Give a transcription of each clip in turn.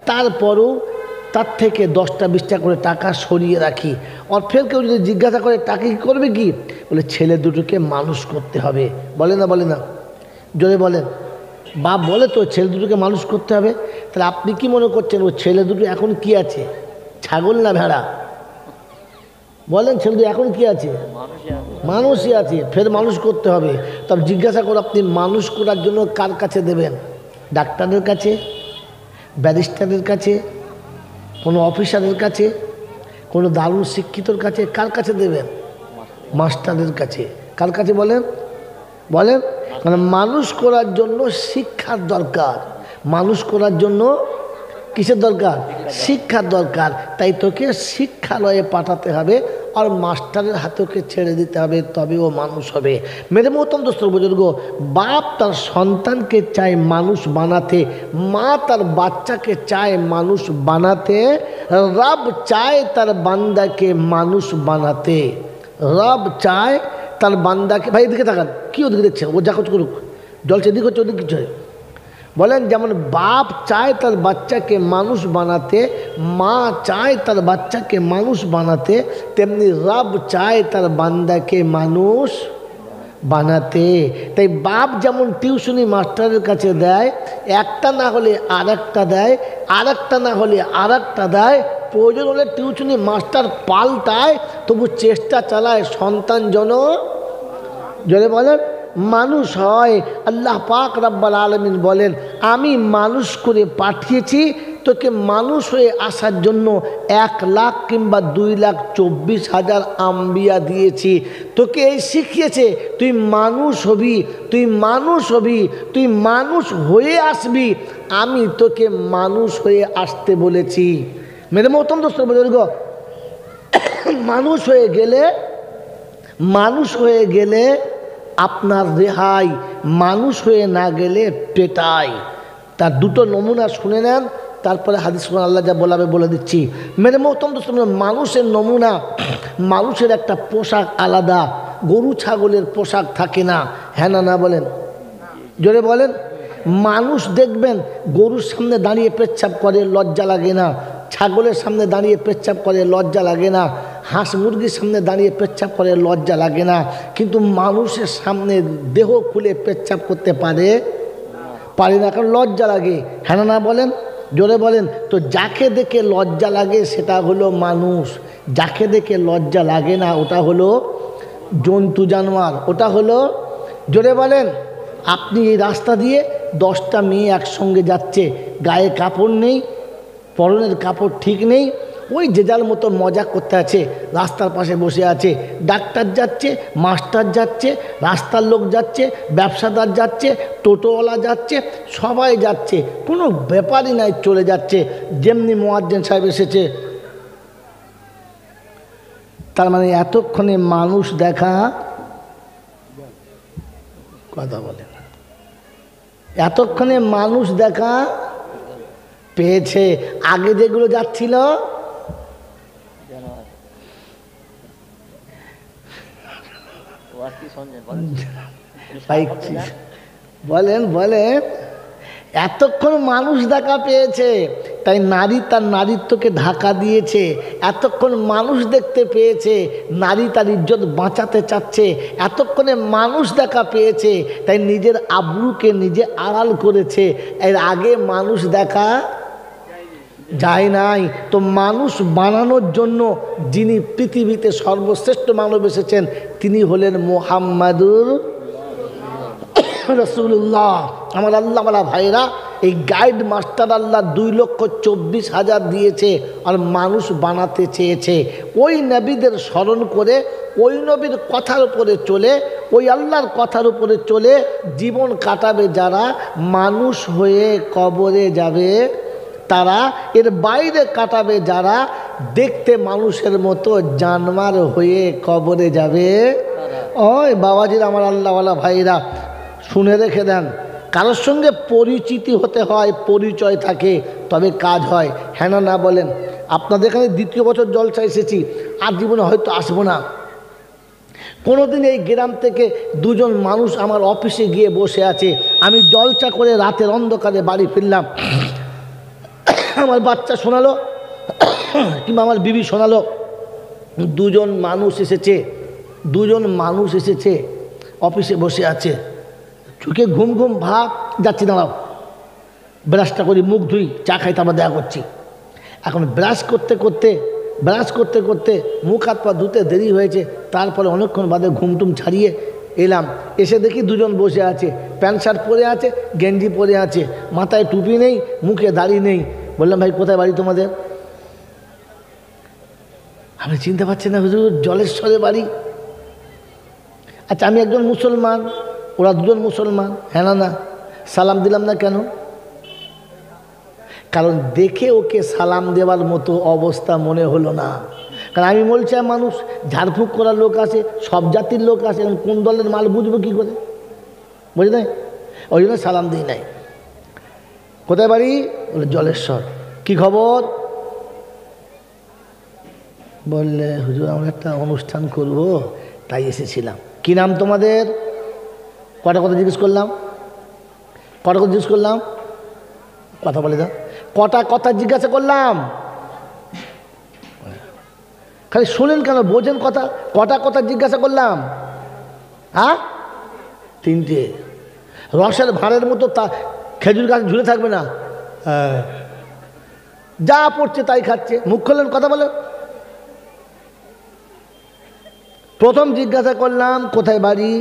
তারপরও তার থেকে 10টা 20টা করে টাকা সরিয়ে রাখি। আর ফের কেউ যদি জিজ্ঞাসা করে টাকা কী করবে, কি বলে, ছেলে দুটোকে মানুষ করতে হবে। বলে না, বলে না, জোরে বলেন। বাপ বলে তো ছেলে দুটোকে মানুষ করতে হবে। তাহলে আপনি কি মনে করছেন ও ছেলে দুটো এখন কি আছে, ছাগল না ভেড়া? বলেন, ছেলে দুটো এখন কি আছে? মানুষই আছে। ফের মানুষ করতে হবে। তবে জিজ্ঞাসা করো, আপনি মানুষ করার জন্য কার কাছে দেবেন? ডাক্তারের কাছে, ব্যারিস্টারের কাছে, কোনো অফিসারের কাছে, কোনো দারুণ শিক্ষিতর কাছে? কার কাছে দেবেন? মাস্টারের কাছে। কার কাছে বলেন? বলেন। মানে মানুষ করার জন্য শিক্ষার দরকার। মানুষ করার জন্য কিসের দরকার? শিক্ষার দরকার। তাই তোকে শিক্ষালয়ে পাঠাতে হবে আর মাস্টারের হাতকে ছেড়ে দিতে হবে, তবে ও মানুষ হবে। মেরে মোহতরম দোস্ত বুজুর্গ, বাপ তার সন্তানকে চায় মানুষ বানাতে, মা তার বাচ্চাকে চায় মানুষ বানাতে, রব চায় তার বান্দাকে মানুষ বানাতে। রব চায় তার বান্দাকে, ভাই এদিকে তাকান, কি ওদিকে দেখছেন? ও যা করছে করুক, জল সেদিক হচ্ছে ওদিক কিছু হয়। বলেন, যেমন বাপ চায় তার বাচ্চাকে মানুষ বানাতে, মা চায় তার বাচ্চাকে মানুষ বানাতে, তেমনি রব চায় তার বান্দাকে মানুষ বানাতে। তাই বাপ যেমন টিউশনি মাস্টারের কাছে দেয়, একটা না হলে আর একটা দেয়, আর একটা না হলে আর একটা দেয়, প্রয়োজন হলে টিউশনি মাস্টার পাল্টায়, তবু চেষ্টা চালায় সন্তান যেন, জোরে বলেন, মানুষ হয়। আল্লাহ পাক রব্বুল আলামিন বলেন, আমি মানুষ করে পাঠিয়েছি তোকে মানুষ হয়ে আসার জন্য 1 লাখ কিংবা 2,24,000 আম্বিয়া দিয়েছি। তোকে এই শিখিয়েছে তুই মানুষ হবি, তুই মানুষ হবি, তুই মানুষ হয়ে আসবি। আমি তোকে মানুষ হয়ে আসতে বলেছি। মেরে মোহতরম দোস্ত বুজুর্গ, মানুষ হয়ে গেলে আপনার রেহাই, মানুষ হয়ে না গেলে পেটাই। তার দুটো নমুনা শুনে নেন, তারপরে হাদিস আল্লাহ যা বলাবে বলে দিচ্ছি। মেরে মোহতরম দোস্ত, মানুষের নমুনা, মানুষের একটা পোশাক আলাদা, গরু ছাগলের পোশাক থাকে না। হ্যাঁ না, না বলেন, জোরে বলেন। মানুষ দেখবেন গরুর সামনে দাঁড়িয়ে পেচ্ছাপ করে, লজ্জা লাগে না। ছাগলের সামনে দাঁড়িয়ে পেচ্ছাপ করে, লজ্জা লাগে না। হাঁস মুরগির সামনে দাঁড়িয়ে পেচ্ছাপ করে, লজ্জা লাগে না। কিন্তু মানুষের সামনে দেহ খুলে পেচ্ছাপ করতে পারে না, কারণ লজ্জা লাগে। হ্যাঁ না বলেন, জোরে বলেন। তো যাকে দেখে লজ্জা লাগে সেটা হলো মানুষ, যাকে দেখে লজ্জা লাগে না ওটা হলো জন্তু জানোয়ার, ওটা হলো, জোরে বলেন। আপনি এই রাস্তা দিয়ে 10টা মেয়ে একসঙ্গে যাচ্ছে, গায়ে কাপড় নেই, পরনের কাপড় ঠিক নেই, ওই যে যার মতো মজা করতে আছে, রাস্তার পাশে বসে আছে। ডাক্তার যাচ্ছে, মাস্টার যাচ্ছে, রাস্তার লোক যাচ্ছে, ব্যবসাদার যাচ্ছে, টোটোওয়ালা যাচ্ছে, সবাই যাচ্ছে, কোনো ব্যাপারই নাই, চলে যাচ্ছে। যেমনি মুয়াজ্জিন সাহেব এসেছে, তার মানে এতক্ষণে মানুষ দেখা, কথা বলে না, এতক্ষণে মানুষ দেখা পেয়েছে। আগে যেগুলো যাচ্ছিল বলেন, এতক্ষণ মানুষ দেখা পেয়েছে, তাই নারী তার নারীত্বকে ঢাকা দিয়েছে। এতক্ষণ মানুষ দেখতে পেয়েছে, নারী তার ইজ্জত বাঁচাতে চাচ্ছে। এতক্ষণে মানুষ দেখা পেয়েছে, তাই নিজের আবরুকে নিজে আড়াল করেছে। এর আগে মানুষ দেখা যায় নাই। তো মানুষ বানানোর জন্য যিনি পৃথিবীতে সর্বশ্রেষ্ঠ মানব এসেছেন তিনি হলেন মুহাম্মাদুর রাসূলুল্লাহ। আমার আল্লাহওয়ালা ভাইরা, এই গাইড মাস্টার আল্লাহ 2,24,000 দিয়েছে আর মানুষ বানাতে চেয়েছে। ওই নবীদের স্মরণ করে, ওই নবীর কথার উপরে চলে, ওই আল্লাহর কথার উপরে চলে জীবন কাটাবে যারা, মানুষ হয়ে কবরে যাবে তারা। এর বাইরে কাটাবে যারা, দেখতে মানুষের মতো জানোয়ার হয়ে কবরে যাবে। ওই বাবাজির, আমার আল্লাহওয়ালা ভাইরা, শুনে রেখে দেন, কারোর সঙ্গে পরিচিতি হতে হয়, পরিচয় থাকে, তবে কাজ হয়। হ্যাঁ না বলেন। আপনাদের এখানে 2য় বছর জলসা এসেছি, আর জীবনে হয়তো আসবো না। কোনোদিন এই গ্রাম থেকে 2জন মানুষ আমার অফিসে গিয়ে বসে আছে, আমি জলসা করে রাতের অন্ধকারে বাড়ি ফিরলাম। আমার বাচ্চা শোনালো কিংবা আমার বিবি শোনালো, দুজন মানুষ এসেছে অফিসে বসে আছে, চোখে ঘুম ঘুম ভাব, যাচ্ছি দাঁড়াও ব্রাশটা করি, মুখ ধুই, চা খাই, তারপর দেখা করছি। এখন ব্রাশ করতে করতে মুখ হাত পা ধুতে দেরি হয়েছে, তারপরে অনেকক্ষণ বাদে ঘুমটুম ছাড়িয়ে এলাম, এসে দেখি দুজন বসে আছে, প্যান্ট শার্ট পরে আছে, গেঞ্জি পরে আছে, মাথায় টুপি নেই, মুখে দাড়ি নেই। বললাম ভাই কোথায় বাড়ি তোমাদের? আপনি চিনতে পারছেন না হুজুর? জলেশ্বরে বাড়ি। আচ্ছা আমি একজন মুসলমান, ওরা দুজন মুসলমান, হ্যাঁ না সালাম দিলাম না কেন? কারণ দেখে ওকে সালাম দেওয়ার মতো অবস্থা মনে হলো না। কারণ আমি বলছি মানুষ, ঝাড়ফুঁক করার লোক আছে, সব জাতির লোক আছে, এখন কোন দলের মাল বুঝবো কী করে? বুঝলি নাই? ওই জন্য সালাম দিই নাই। কোথায় বাড়ি? বলে জলেশ্বর। কি খবর? বললে হুজুর আমরা একটা অনুষ্ঠান করব, তাই এসেছিলাম। কি নাম তোমাদের? কটা কথা জিজ্ঞেস করলাম, কথা বলে দাও, কটা কথা জিজ্ঞাসা করলাম, খালি শোনেন কেন, বোঝেন কথা? কটা কথা জিজ্ঞাসা করলাম? হ্যাঁ, 3টে। রসের ভাঁড়ের মতো তা খেজুর গাছ ঝুলে থাকবে না, যা পড়ছে তাই খাচ্ছে, মুখ খোলেন, কথা বলেন। প্রথম জিজ্ঞাসা করলাম কোথায় বাড়ি,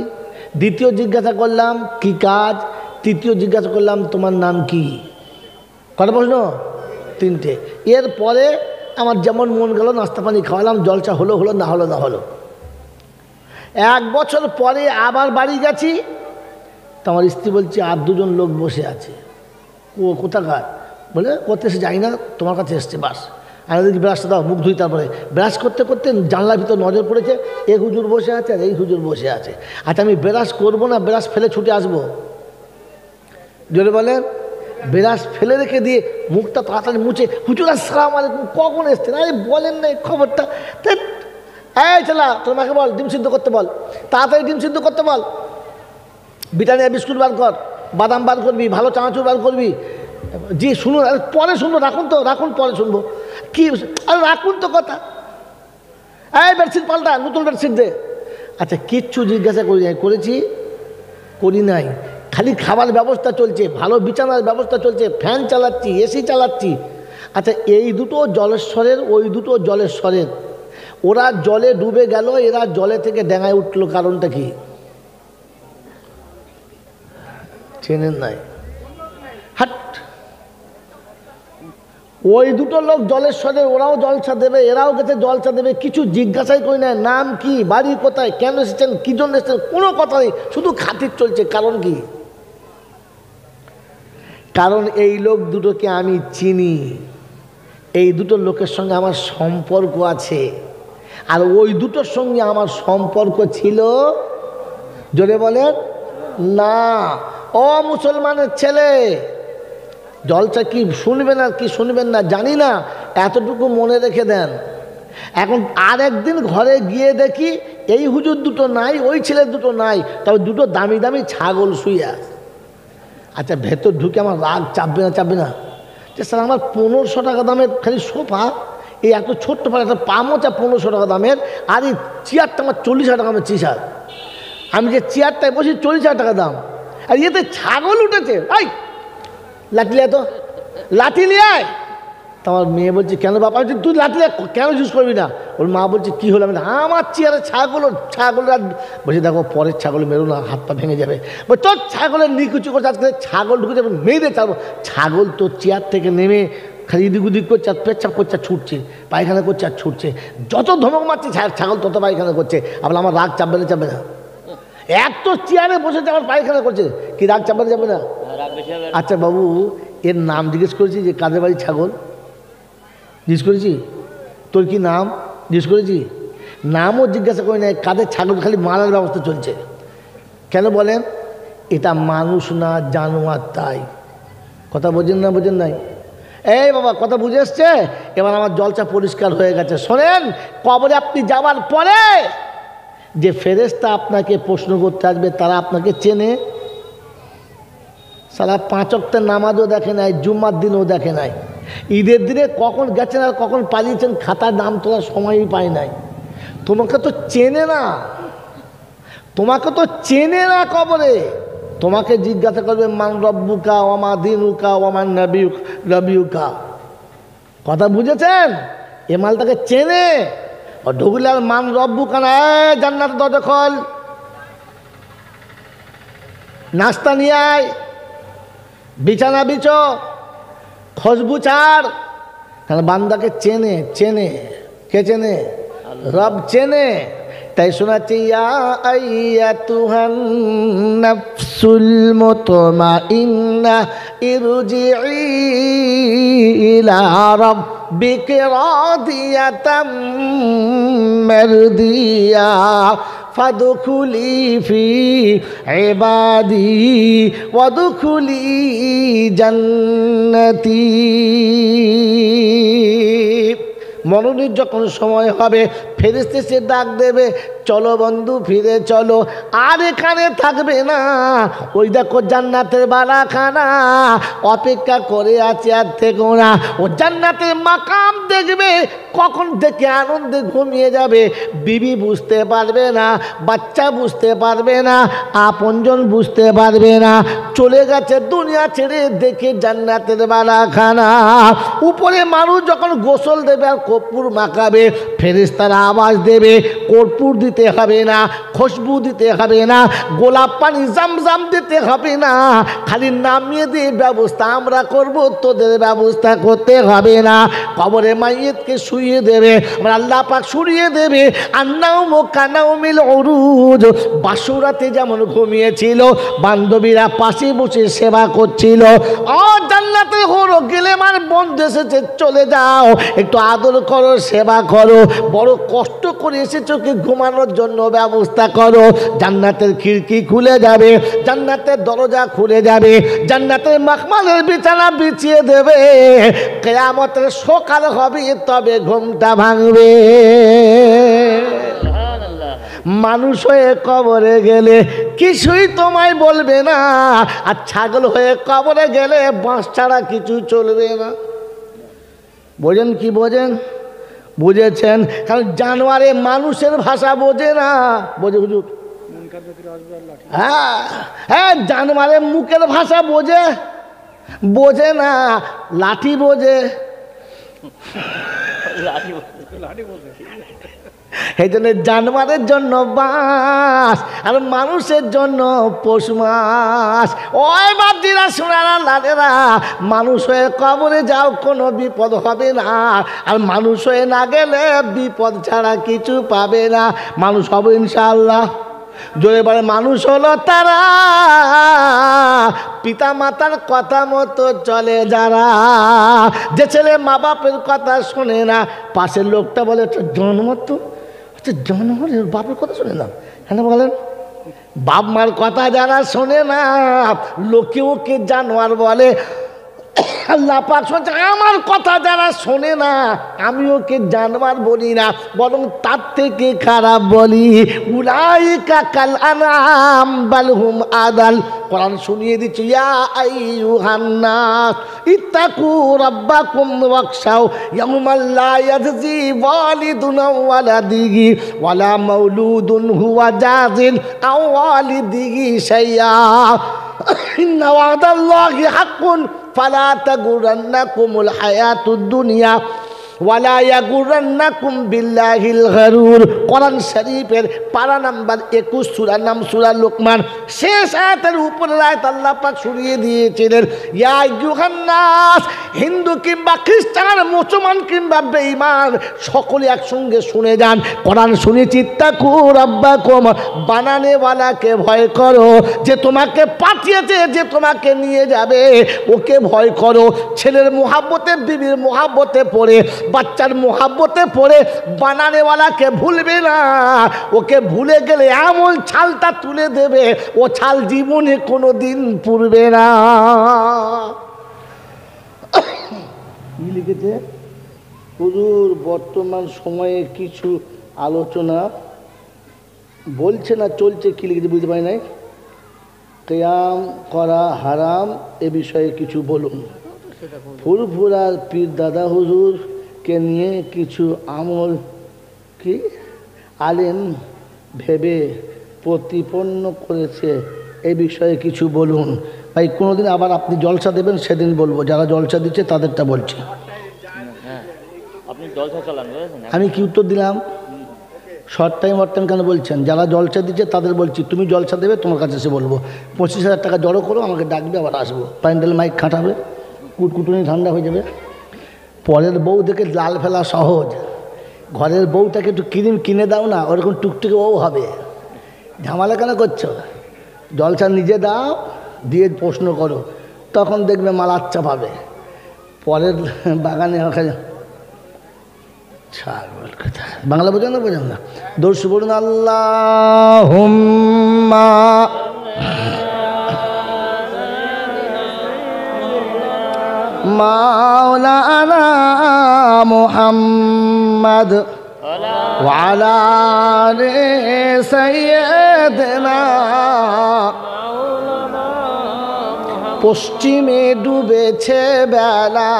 দ্বিতীয় জিজ্ঞাসা করলাম কি কাজ, তৃতীয় জিজ্ঞাসা করলাম তোমার নাম কি। কটা প্রশ্ন? 3টে। এরপরে আমার যেমন মন গেল নাস্তা পানি খাওয়ালাম, জলসা হলো না হলো। 1 বছর পরে আবার বাড়ি গেছি, তো আমার স্ত্রী বলছে আর দুজন লোক বসে আছে। ও কোথাকার? বলে করতে এসে যাই না, তোমার কাছে এসছে, বাস। আর দেখি ব্রাশটা দাও, মুখ ধুই। তারপরে ব্রাশ করতে জানলার ভিতর নজর পড়েছে, এই হুজুর বসে আছে আর এই হুজুর বসে আছে। আচ্ছা আমি ব্রাশ করবো না, ব্রাশ ফেলে ছুটে আসবো? জোরে বলেন। ব্রাশ ফেলে রেখে দিয়ে মুখটা তাড়াতাড়ি মুছে, হুজুর আসসালামু আলাইকুম, কখন এসছেন? আরে বলেন না খবরটা। এই চলা, তোর মাকে বল ডিম সিদ্ধ করতে বল, তাড়াতাড়ি ডিম সিদ্ধ করতে বল, ব্রিটানিয়া বিস্কুট বার কর, বাদাম বার করবি, ভালো চানাচুর বার করবি। জি শুনুন, পরে শুনবো, রাখুন পরে শুনবো। কি আরে রাখুন তো কথা। এই বেডশিট পাল্টা, নতুন বেডশিট দে। আচ্ছা কিচ্ছু জিজ্ঞাসা করি নাই, খালি খাবার ব্যবস্থা চলছে, ভালো বিছানার ব্যবস্থা চলছে, ফ্যান চালাচ্ছি, এসি চালাচ্ছি। আচ্ছা এই দুটো জলেশ্বরের, ওই দুটো জলেশ্বরের, ওরা জলে ডুবে গেল, এরা জলে থেকে ডেঙায় উঠলো, কারণটা কি চেনেন নাই? হাট, ওই দুটো লোক জলেশ্বরের, ওরাও জলসা দেবে, এরাও গেছে জলসা দেবে, কিছু জিজ্ঞাসাই করি না, নাম কি, বাড়ি কোথায়, কেন এসেছেন, কি জন্য এসেছেন, কোনো কথা নেই, শুধু খাতির চলছে। কারণ কি? কারণ এই লোক দুটোকে আমি চিনি, এই দুটো লোকের সঙ্গে আমার সম্পর্ক আছে, আর ওই দুটোর সঙ্গে আমার সম্পর্ক ছিল, জোরে বলেন না। ও মুসলমানের ছেলে, জলসা কি শুনবেন আর কি শুনবেন না জানি না, এতটুকু মনে রেখে দেন। এখন আর একদিন ঘরে গিয়ে দেখি এই হুজুর দুটো নাই, ওই ছেলে দুটো নাই, তবে দুটো দামি দামি ছাগল শুয়ে আছে। আচ্ছা ভেতর ঢুকে আমার রাগ চাপবে না যে স্যার আমার 1500 টাকা দামের খালি সোফা, এই এত ছোট্ট পারে একটা পামোচা 1500 টাকা দামের, আর এই চেয়ারটা আমার 40,000 টাকা দামের চেয়ার, আমি যে চেয়ারটায় বসি 40,000 টাকা দাম, আর ইয়েতে ছাগল উঠেছে। এই লাঠি লিয়ে, তো লাঠি লিয়ে। তোমার মেয়ে বলছে কেন বাবা? তুই লাঠি কেন ইউজ করবি না? ওর মা বলছে কি হলো? আমি আমার চেয়ারে ছাগল বলছি দেখো পরের ছাগল মেরো না, হাত পা ভেঙে যাবে। তোর ছাগলের নিকুচি করছে, আজকে ছাগল ঢুকে যাবে, মেরে ছাড়বো। ছাগল তো চেয়ার থেকে নেমে খালি এদিক ওদিক করছে, আর পেচ্ছাপ করছে, আর ছুটছে, পায়খানা করছে আর ছুটছে, যত ধমক মারছে ছাগল তত পায়খানা করছে। আবার আমার রাগ চাপবে না, এত চেয়ারে বসেছে আমার পায়খানা করছে, কি রাগ চাপানো যাবে না? আচ্ছা বাবু এর নাম জিজ্ঞেস করেছি যে কাদের বাড়ির ছাগল? জিজ্ঞেস করেছি তোর কি নাম? জিজ্ঞেস করেছি? নামও জিজ্ঞাসা করি না, কাদের ছাগল, খালি মারার ব্যবস্থা চলছে। কেন বলেন? এটা মানুষ না জানোয়ার, তাই। কথা বোঝেন নাই? এই বাবা কথা বুঝে এসছে? এবার আমার জলসা পরিষ্কার হয়ে গেছে। শোনেন, কবরে আপনি যাওয়ার পরে যে ফেরেশতা আপনাকে প্রশ্ন করতে আসবে, তারা আপনাকে চেনে? সারা 5 ওয়াক্তের নামাজও দেখে নাই, জুম্মার দিনও দেখে নাই, ঈদের দিনে কখন গেছেন আর কখন পালিয়েছেন খাতার নাম তোলার সময়ই পায় নাই। তোমাকে তো চেনে না, তোমাকে তো চেনে না কবরে। তোমাকে জিজ্ঞাসা করবে মান রব্বুকা ওমা দিনুকা ওমান নবিউকা। কথা বুঝেছেন? এ মালটাকে চেনে। ঢুকলে আর মান রব্বুকা না, জান্নাত দরজা খোল, নাস্তা নিয়ে আয়, বিছানা বিছো, খুশবু ছাড়। কারণ বান্দাকে চেনে। চেনে কে? চেনে রব চেনে। তাই শোনাচ্ছি, ইয়া আইয়াতুহান নাফসুল মুতমাইন্না ইরজিই ইলা রাব্বিকি রাদিয়াতাম মারদিয়া ফাদখুলি ফি ইবাদি ওয়াদখুলি জান্নাতি। মরণের যখন সময় হবে ফেরেশতা সে ডাক দেবে, চলো বন্ধু ফিরে চলো, আর এখানে থাকবে না। ওই দেখো জান্নাতের বালাখানা অপেক্ষা করে আছে, আর থেকো না। ও জান্নাতের মাকাম দেখবে, কখন থেকে আনন্দে ঘুমিয়ে যাবে। বিবি বুঝতে পারবে না, বাচ্চা বুঝতে পারবে না, আপনজন বুঝতে পারবে না। চলে গেছে দুনিয়া ছেড়ে, দেখে জান্নাতের বালাখানা। উপরে মানুষ যখন গোসল দেবে আর কর্পূর মাখাবে, ফেরেশতারা আওয়াজ দেবে, কর্পূর দিতে হবে না, খুশবু দিতে হবে না, গোলাপ পানি জামজাম দিতে হবে না, খালি নামিয়ে দিয়ে ব্যবস্থা আমরা করব, তোদের ব্যবস্থা করতে হবে না। কবরে মাইয়তকে শুইয়ে দেবে, আল্লাহ পাক শুইয়ে দেবে। আন্নাউম কানাউমিল উরুজ, বাসুরাতে যেমন ঘুমিয়েছিল, বান্ধবীরা পাশে বসে সেবা করছিল। ও জান্নাতের হলো গেলে আমার বন্ধু এসেছে, চলে যাও, একটু আদর করো, সেবা করো। বড় কষ্ট করে এসেছো, কি ঘুমানোর জন্য ব্যবস্থা করো। জান্নাতের খিড়কি খুলে যাবে, জান্নাতের দরজা খুলে যাবে, জান্নাতের মাখমালের বিছানা বিছিয়ে দেবে। কিয়ামতের সকাল হবে, তবে ঘুমটা ভাঙবে। মানুষ হয়ে কবরে গেলে কিছুই তোমায় বলবে না, আর ছাগল হয়ে কবরে গেলে বাঁশ ছাড়া কিছু চলবে না। বোঝেন কি বোঝেন? বুঝেছেন? কারণ জানোয়ারে মানুষের ভাষা বোঝে না। বোঝে হুজুর? হ্যাঁ হ্যাঁ, জানোয়ারের মুখের ভাষা বোঝে? বোঝে না, লাঠি বোঝে। এই জন্য জানোয়ারের জন্য বাঁশ আর মানুষের জন্য পৌষ মাস। ওই বাপজিরা, শোনারা, লালেরা, মানুষ হয়ে কবরে যাও, কোনো বিপদ হবে না। আর মানুষ হয়ে না গেলে বিপদ ছাড়া কিছু পাবে না। মানুষ হবে ইনশাআল্লাহ। জোরে বলে, মানুষ হলো তারা পিতা মাতার কথা মতো চলে যারা। যে ছেলে মা বাপের কথা শোনে না, পাশের লোকটা বলে জন্ম তো জন্ম, বাপের কথা শোনে না। হ্যাঁ বলেন, বাপ মার কথা যারা শোনে না, লোকে ওকে জানোয়ার বলে। আল্লাহ পাক শুনছে, আমার কথা যারা শোনে না, আমি ওকে জানোয়ার বলি না, বরং তার থেকে খারাপ বলি। উলাইকা কাল আনআম বাল হুম আদাল। কোরআন শুনিয়ে দিচ্ছি, ইয়া আইয়ুহান নাস ইত্তাকু রাব্বাকুম ওয়াখশাউ ইয়াওমান লা ইয়াজজি ওয়ালিদুন আন ওয়ালাদিহি ওয়ালা মাউলুদুন হুয়া জাযিন আন ওয়ালিদিহি শাইআ ইন্না ওয়াদাল্লাহি হাক্কুন ফালা তাগুরান্নাকুমুল হায়াতুদ দুনিয়া ওয়ালা ইয়াগুরান্নাকুম বিল্লাহিল গারুর। কোরআন শরীফের পারা নাম্বার 21, সূরা নাম সূরা লোকমান, শেষ আয়াতের উপরের আয়াত আল্লাহ পাক শুনিয়ে দিয়েছিলেন, ইয়া আইয়ুহান নাস। হিন্দু কিংবা খ্রিস্টান, মুসলমান কিংবা বেঈমান, সকলে একসঙ্গে শুনে যান। কোরআন শুনেছি, ইত্তাকু রাব্বাকুম, বানানেওয়ালাকে ভয় করো, যে তোমাকে পাঠিয়েছে, যে তোমাকে নিয়ে যাবে, ওকে ভয় করো। ছেলের মোহাব্বতে, বিবির মোহাব্বতে পড়ে, বাচ্চার মোহাব্বতে পড়ে বানানেওয়ালাকে ভুলবে না। ওকে ভুলে গেলে এমন ছালটা তুলে দেবে, ও ছাল জীবনে কোনো দিন পুড়বে না। কি লিখেছে হুজুর? বর্তমান সময়ে কিছু আলোচনা বলছে না চলছে, কি লিখেছে বুঝতে পারি নাই। কিয়াম করা হারাম, এ বিষয়ে কিছু বলুন। ফুরফুরার পীর দাদা হুজুরকে নিয়ে কিছু আমল কি আলেম ভেবে প্রতিপন্ন করেছে, এই বিষয়ে কিছু বলুন ভাই। কোনোদিন আবার আপনি জলসা দেবেন সেদিন বলবো, যারা জলসা দিচ্ছে তাদেরটা বলছি। আমি কি উত্তর দিলাম? শর্ট টাইম কেন বলছেন? যারা জলসা দিচ্ছে তাদের বলছি, তুমি জলসা দেবে, তোমার কাছে এসে বলবো 25,000 টাকা জড়ো করো, আমাকে ডাকবে, আবার আসবো, প্যান্ডেল মাইক খাটাবে, কুটকুটুনি ঠান্ডা হয়ে যাবে। পরের বউ দেখে লাল ফেলা সহজ, ঘরের বউটাকে একটু ক্রিম কিনে দাও না, ওরকম টুকটুকে বউ হবে। ঝামেলা কেন করছো? জলসা নিজে দাও, দিয়ে প্রশ্ন করো, তখন দেখবে মাল আচ্ছা পাবে। পরের বাগানে বাংলা বোঝেন না? বোঝেন না? দর্শু বলুন আল্লাহুম্মা মাওলানা মুহাম্মদ ওয়া আলা আলি সাইয়্যিদিনা। পশ্চিমে ডুবেছে বেলা,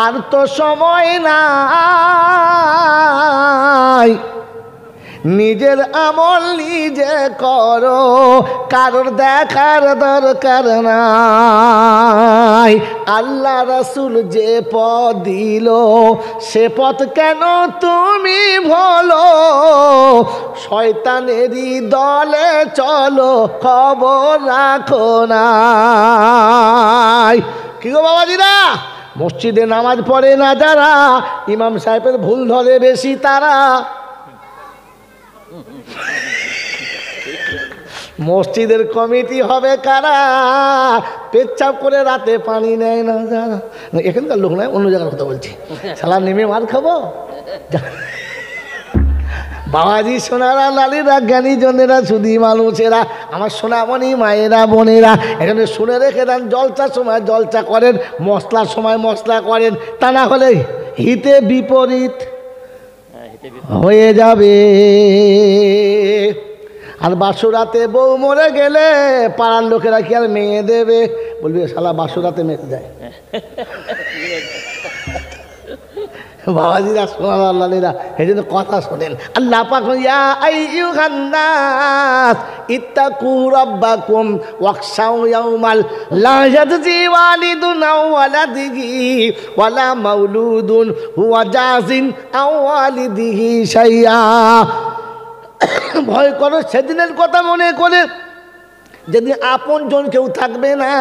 আর তো সময় নাই, নিজের আমল নিজে করো, কারোর দেখার দরকার নাই। আল্লাহ রাসূল যে পথ দিল, সে পথ কেন তুমি ভুলো? শয়তানেরই দলে চলো, খবর রাখো নাই। কি গো বাবাজিরা, মসজিদে নামাজ পড়ে না যারা, ইমাম সাহেবের ভুল ধরে বেশি তারা। মসজিদের কমিটি হবে কারা? পেচ্ছাপ করে রাতে পানি নেয় না যারা। এখানকার লোক নয়, অন্য জায়গার কথা বলছি। শালা নেমে মার খাবো। বাবাজি সোনারা, লালিরা, জ্ঞানী জনেরা, শুধু মানুষেরা, আমার সোনামণি মায়েরা, বোনেরা, এখানে শুনে রেখে দেন, জলসার সময় জলসা করেন, মশলার সময় মশলা করেন, তা না হলে হিতে বিপরীত হয়ে যাবে। আর বাসুরাতে বউ মরে গেলে পাড়ার লোকেরা কি আর মেয়ে দেবে? বলবি শালা বাসুরাতে মেরে যায়। বাবাজিরা, সোনারা, লালিরা, এই জন্য কথা শোনেন। আল্লাহ পাক ইয়া আইয়ুহান নাস ইত্তাকু রাব্বাকুম ওয়াখশাউ ইয়াওমাল লা ইয়াজজি ওয়ালিদুন আও ওয়ালাদিহি ওয়ালা মাউলুদুন হুয়া জাযিন আও ওয়ালিদিহি শাইআ। ভয় করো সেদিনের কথা মনে করে, যেদিন আপন জন কেউ থাকবে না।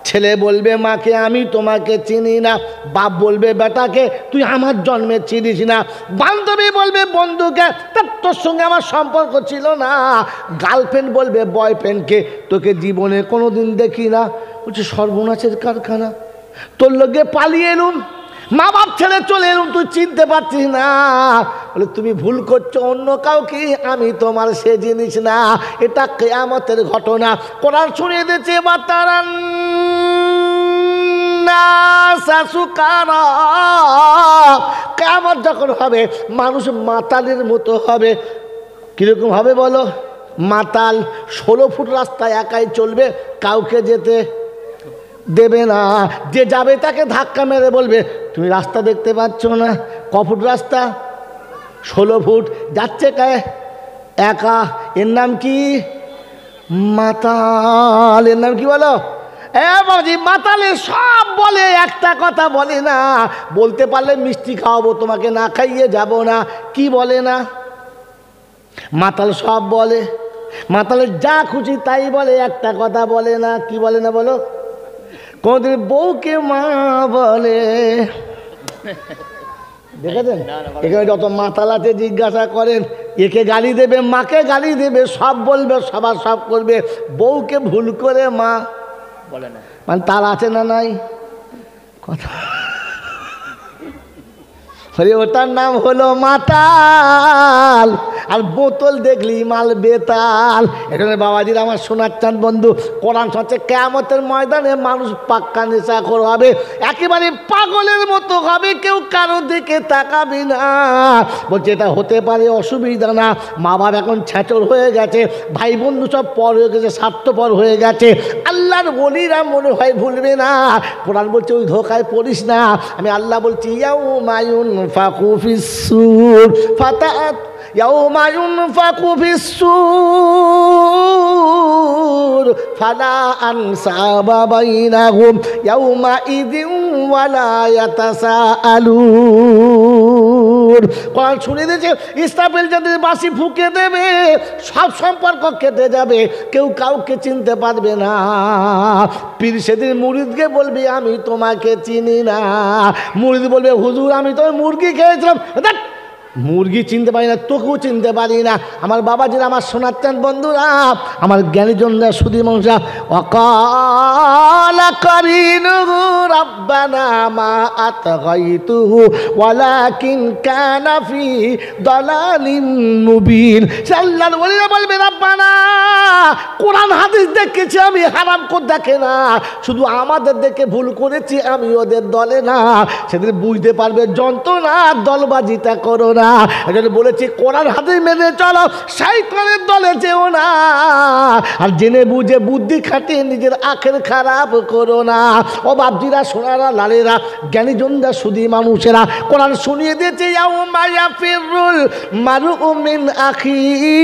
ছেলে বলবে মাকে আমি তোমাকে চিনি না, বাপ বলবে বেটাকে তুই আমার জন্মে চিনিস না, বান্ধবী বলবে বন্ধুকে তোর সঙ্গে আমার সম্পর্ক ছিল না, গার্লফ্রেন্ড বলবে বয়ফ্রেন্ডকে তোকে জীবনে কোনো দিন দেখি না। বলছে সর্বনাশের কারখানা, তোর লোকে পালিয়ে এলুম, মা বাপ ছেড়ে চলে এলুম, তুই চিনতে পারছিস না। বলে তুমি ভুল করছো, অন্য কাউকে, আমি তোমার সে জিনিস না। এটা কিয়ামতের ঘটনা, কোরআন শুনিয়ে দিয়েছে বাতারান সুকারা। কিয়ামত যখন হবে, মানুষ মাতালের মতো হবে। কিরকম হবে বলো? মাতাল 16 ফুট রাস্তায় একাই চলবে, কাউকে যেতে দেবে না। যে যাবে তাকে ধাক্কা মেরে বলবে তুমি রাস্তা দেখতে পাচ্ছ না? ক ফুট রাস্তা? 16 ফুট। যাচ্ছে কায় একা। এর নাম কি? মাতাল। এর নাম কি বলো? বাবাজি, মাতালে সব বলে, একটা কথা বলে না। বলতে পারলে মিষ্টি খাওয়াবো তোমাকে, না খাইয়ে যাব না। কি বলে না? মাতাল সব বলে, মাতালের যা খুশি তাই বলে, একটা কথা বলে না। কি বলে না বলো? কোনদিন বউকে মা বলে। দেখেছেন? এখানে যত মাতাল আছে জিজ্ঞাসা করেন, একে গালি দেবে, মাকে গালি দেবে, সব বলবে, সবার সব করবে, বউকে ভুল করে মা বলে না। মানে তার আছে না নাই কথা? ওটার নাম হলো মাতাল। আর বোতল দেখলি মাল বেতাল। এখানে বাবাজির আমার শোনার চান বন্ধু, কোরআন হচ্ছে কিয়ামতের ময়দানে মানুষ পাক্কা নেশাখোর হবে, একেবারে পাগলের মতো হবে, কেউ কারো দিকে তাকাবি না। বলছে এটা হতে পারে, অসুবিধা না। মা বাবা এখন ছ্যাঁচর হয়ে গেছে, ভাই বন্ধু সব পর হয়ে গেছে, স্বার্থপর হয়ে গেছে, আল্লাহর ওলিরা মনে হয় ভুলবে না। কোরআন বলছে ওই ধোকায় পড়িস না। আমি আল্লাহ বলছি ইয়াউমা ইউনফাকু ফিস-সূর ফাতাআত ইয়াউমা ইউনফাকু ফিস-সূর ফালা আনসাবা বাইনাহুম ইয়াউমা ইযিন ওয়ালা ইয়াতাসাআলুন। কোরআন শুনে দিয়েছে ইসরাফিল যাদের বাঁশি ফুঁকে দেবে, সব সম্পর্ক কেটে যাবে, কেউ কাউকে চিনতে পারবে না। পীর সেদিন মুরিদকে বলবি আমি তোমাকে চিনি না। মুরিদ বলবে হুজুর আমি তো মুরগি খেয়েছিলাম। মুরগি চিনতে পারি না, তোকেও চিনতে পারি না। আমার বাবাজিরা, আমার শোনাচ্ছেন বন্ধুরা, আমার জ্ঞানীজনরা, সুধী মানুষরা, ওয়াকালা কারিনুহু রাব্বানা মা আতগাইতুহু ওয়ালাকিন কানা ফি দালালিন মুবিন। আল্লাহর ওলিরা বলবে রব্বানা, কোরআন হাদিস দেখেছি আমি, হারাম করে দেখে না, শুধু আমাদের দেখে ভুল করেছি, আমি ওদের দলে না। সেদিন বুঝতে পারবে যন্ত্রণা, দলবাজিটা করো না। এজন্য বলেছি কোরআন হাদিস মেনে চলো, শয়তানের দলে যেও না। আর জেনে বুঝে বুদ্ধি খাটিয়ে নিজের আখের খারাপ করো না। ও বাপজিরা, সোনারা, লালেরা, জ্ঞানীজনরা, সুধী মানুষেরা, কোরআন শুনিয়ে দিয়েছে ইয়াউমা ইয়াফিরুল মারউ মিন আখিহি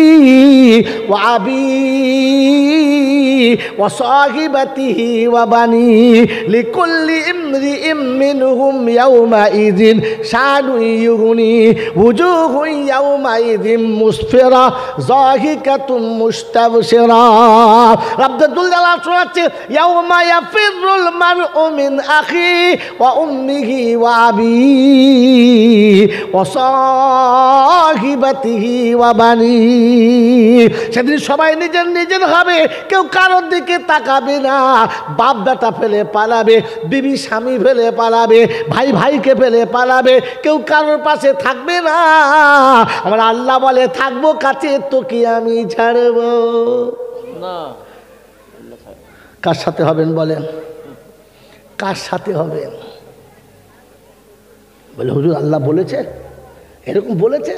ওয়া আবিহি ওয়া সাহিবাতিহি ওয়া বানিহি লিকুল্লি ইমরিইম মিনহুম ইয়াউমা ইযিন শানুন ইউগনি وجوه يومئذ مسفرة ضاحكة مستبشرة। رب الجلال শোনাচ্ছে يوم يفر المرء من أخيه وأمه وأبيه وصاحبته وبنيه। সেদিন সবাই নিজের নিজের হবে, কেউ কারোর দিকে তাকাবে না। বাপ বেটা ফেলে পালাবে, বিবি স্বামী ফেলে পালাবে, ভাই ভাইকে ফেলে পালাবে, কেউ কারোর পাশে থাকবে না। আমার আল্লাহ বলে থাকবো কাছে, তো কি আমি ছাড়ব না। কার সাথে হবেন বলেন, কার সাথে হবেন? বলে হুজুর আল্লাহ বলেছে, এরকম বলেছে,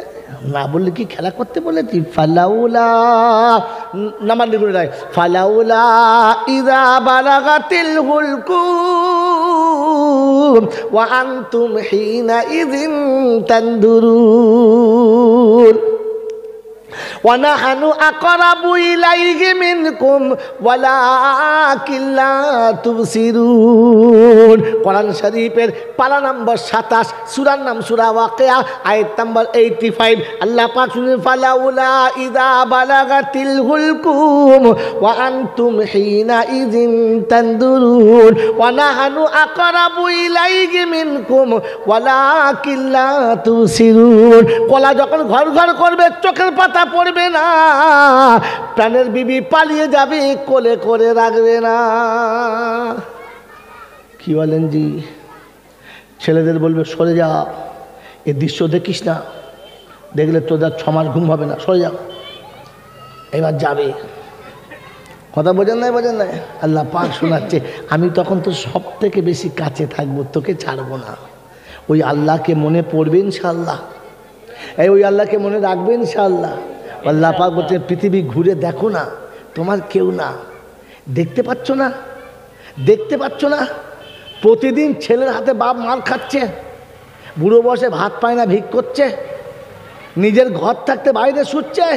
না বললে কি খেলা করতে বলেছি? ফালাউলা নামাজ লিখুন রায়, ফালাউলা ইযা বালাগাতিল হুলকুম ওয়া আনতুম হিনা ইযিন তানদুরুন ওয়ানাহানু আকরাবু ইলাইহি মিনকুম ওয়ালাকিন লা তুবসিরুন। কোরআন শরীফের পারা নম্বর 27, সূরার নাম সূরা ওয়াকিয়া, আয়াত নম্বর 85। আল্লাহ পাক শুনেন ফালাউলা ইযা বালাগাতিল হুলকুম ওয়া আনতুম হিনা ইযিন তানদুরুন ওয়ানাহানু আকরাবু ইলাইহি মিনকুম ওয়ালাকিন লা তুবসিরুন। কলা যখন ঘর ঘর করবে, চোখের পাতা পড়বে না, প্রাণের বিবি পালিয়ে যাবে, কোলে করে রাখবে না। কি বলেন জি? ছেলেদের বলবে সরে যা, এ দৃশ্য দেখিস না, দেখলে তোদের 6 মাস ঘুম হবে না, সরে যাও। এবার যাবে, কথা বোঝেন নাই, বোঝেন নাই? আল্লাহ পাক শোনাচ্ছে, আমি তখন তো সব থেকে বেশি কাছে থাকবো, তোকে ছাড়বো না। ওই আল্লাহকে মনে পড়বে ইনশাআল্লাহ, ওই আল্লাহকে মনে রাখবে ইনশাআল্লাহ। আল্লাহ পাক বলছে পৃথিবী ঘুরে দেখো না, তোমার কেউ না, দেখতে পাচ্ছ না, দেখতে পাচ্ছ না? প্রতিদিন ছেলের হাতে বাপ মার খাচ্ছে, বুড়ো বয়সে ভাত পায় না, ভিক করছে, নিজের ঘর থাকতে বাইরে শুচ্ছে,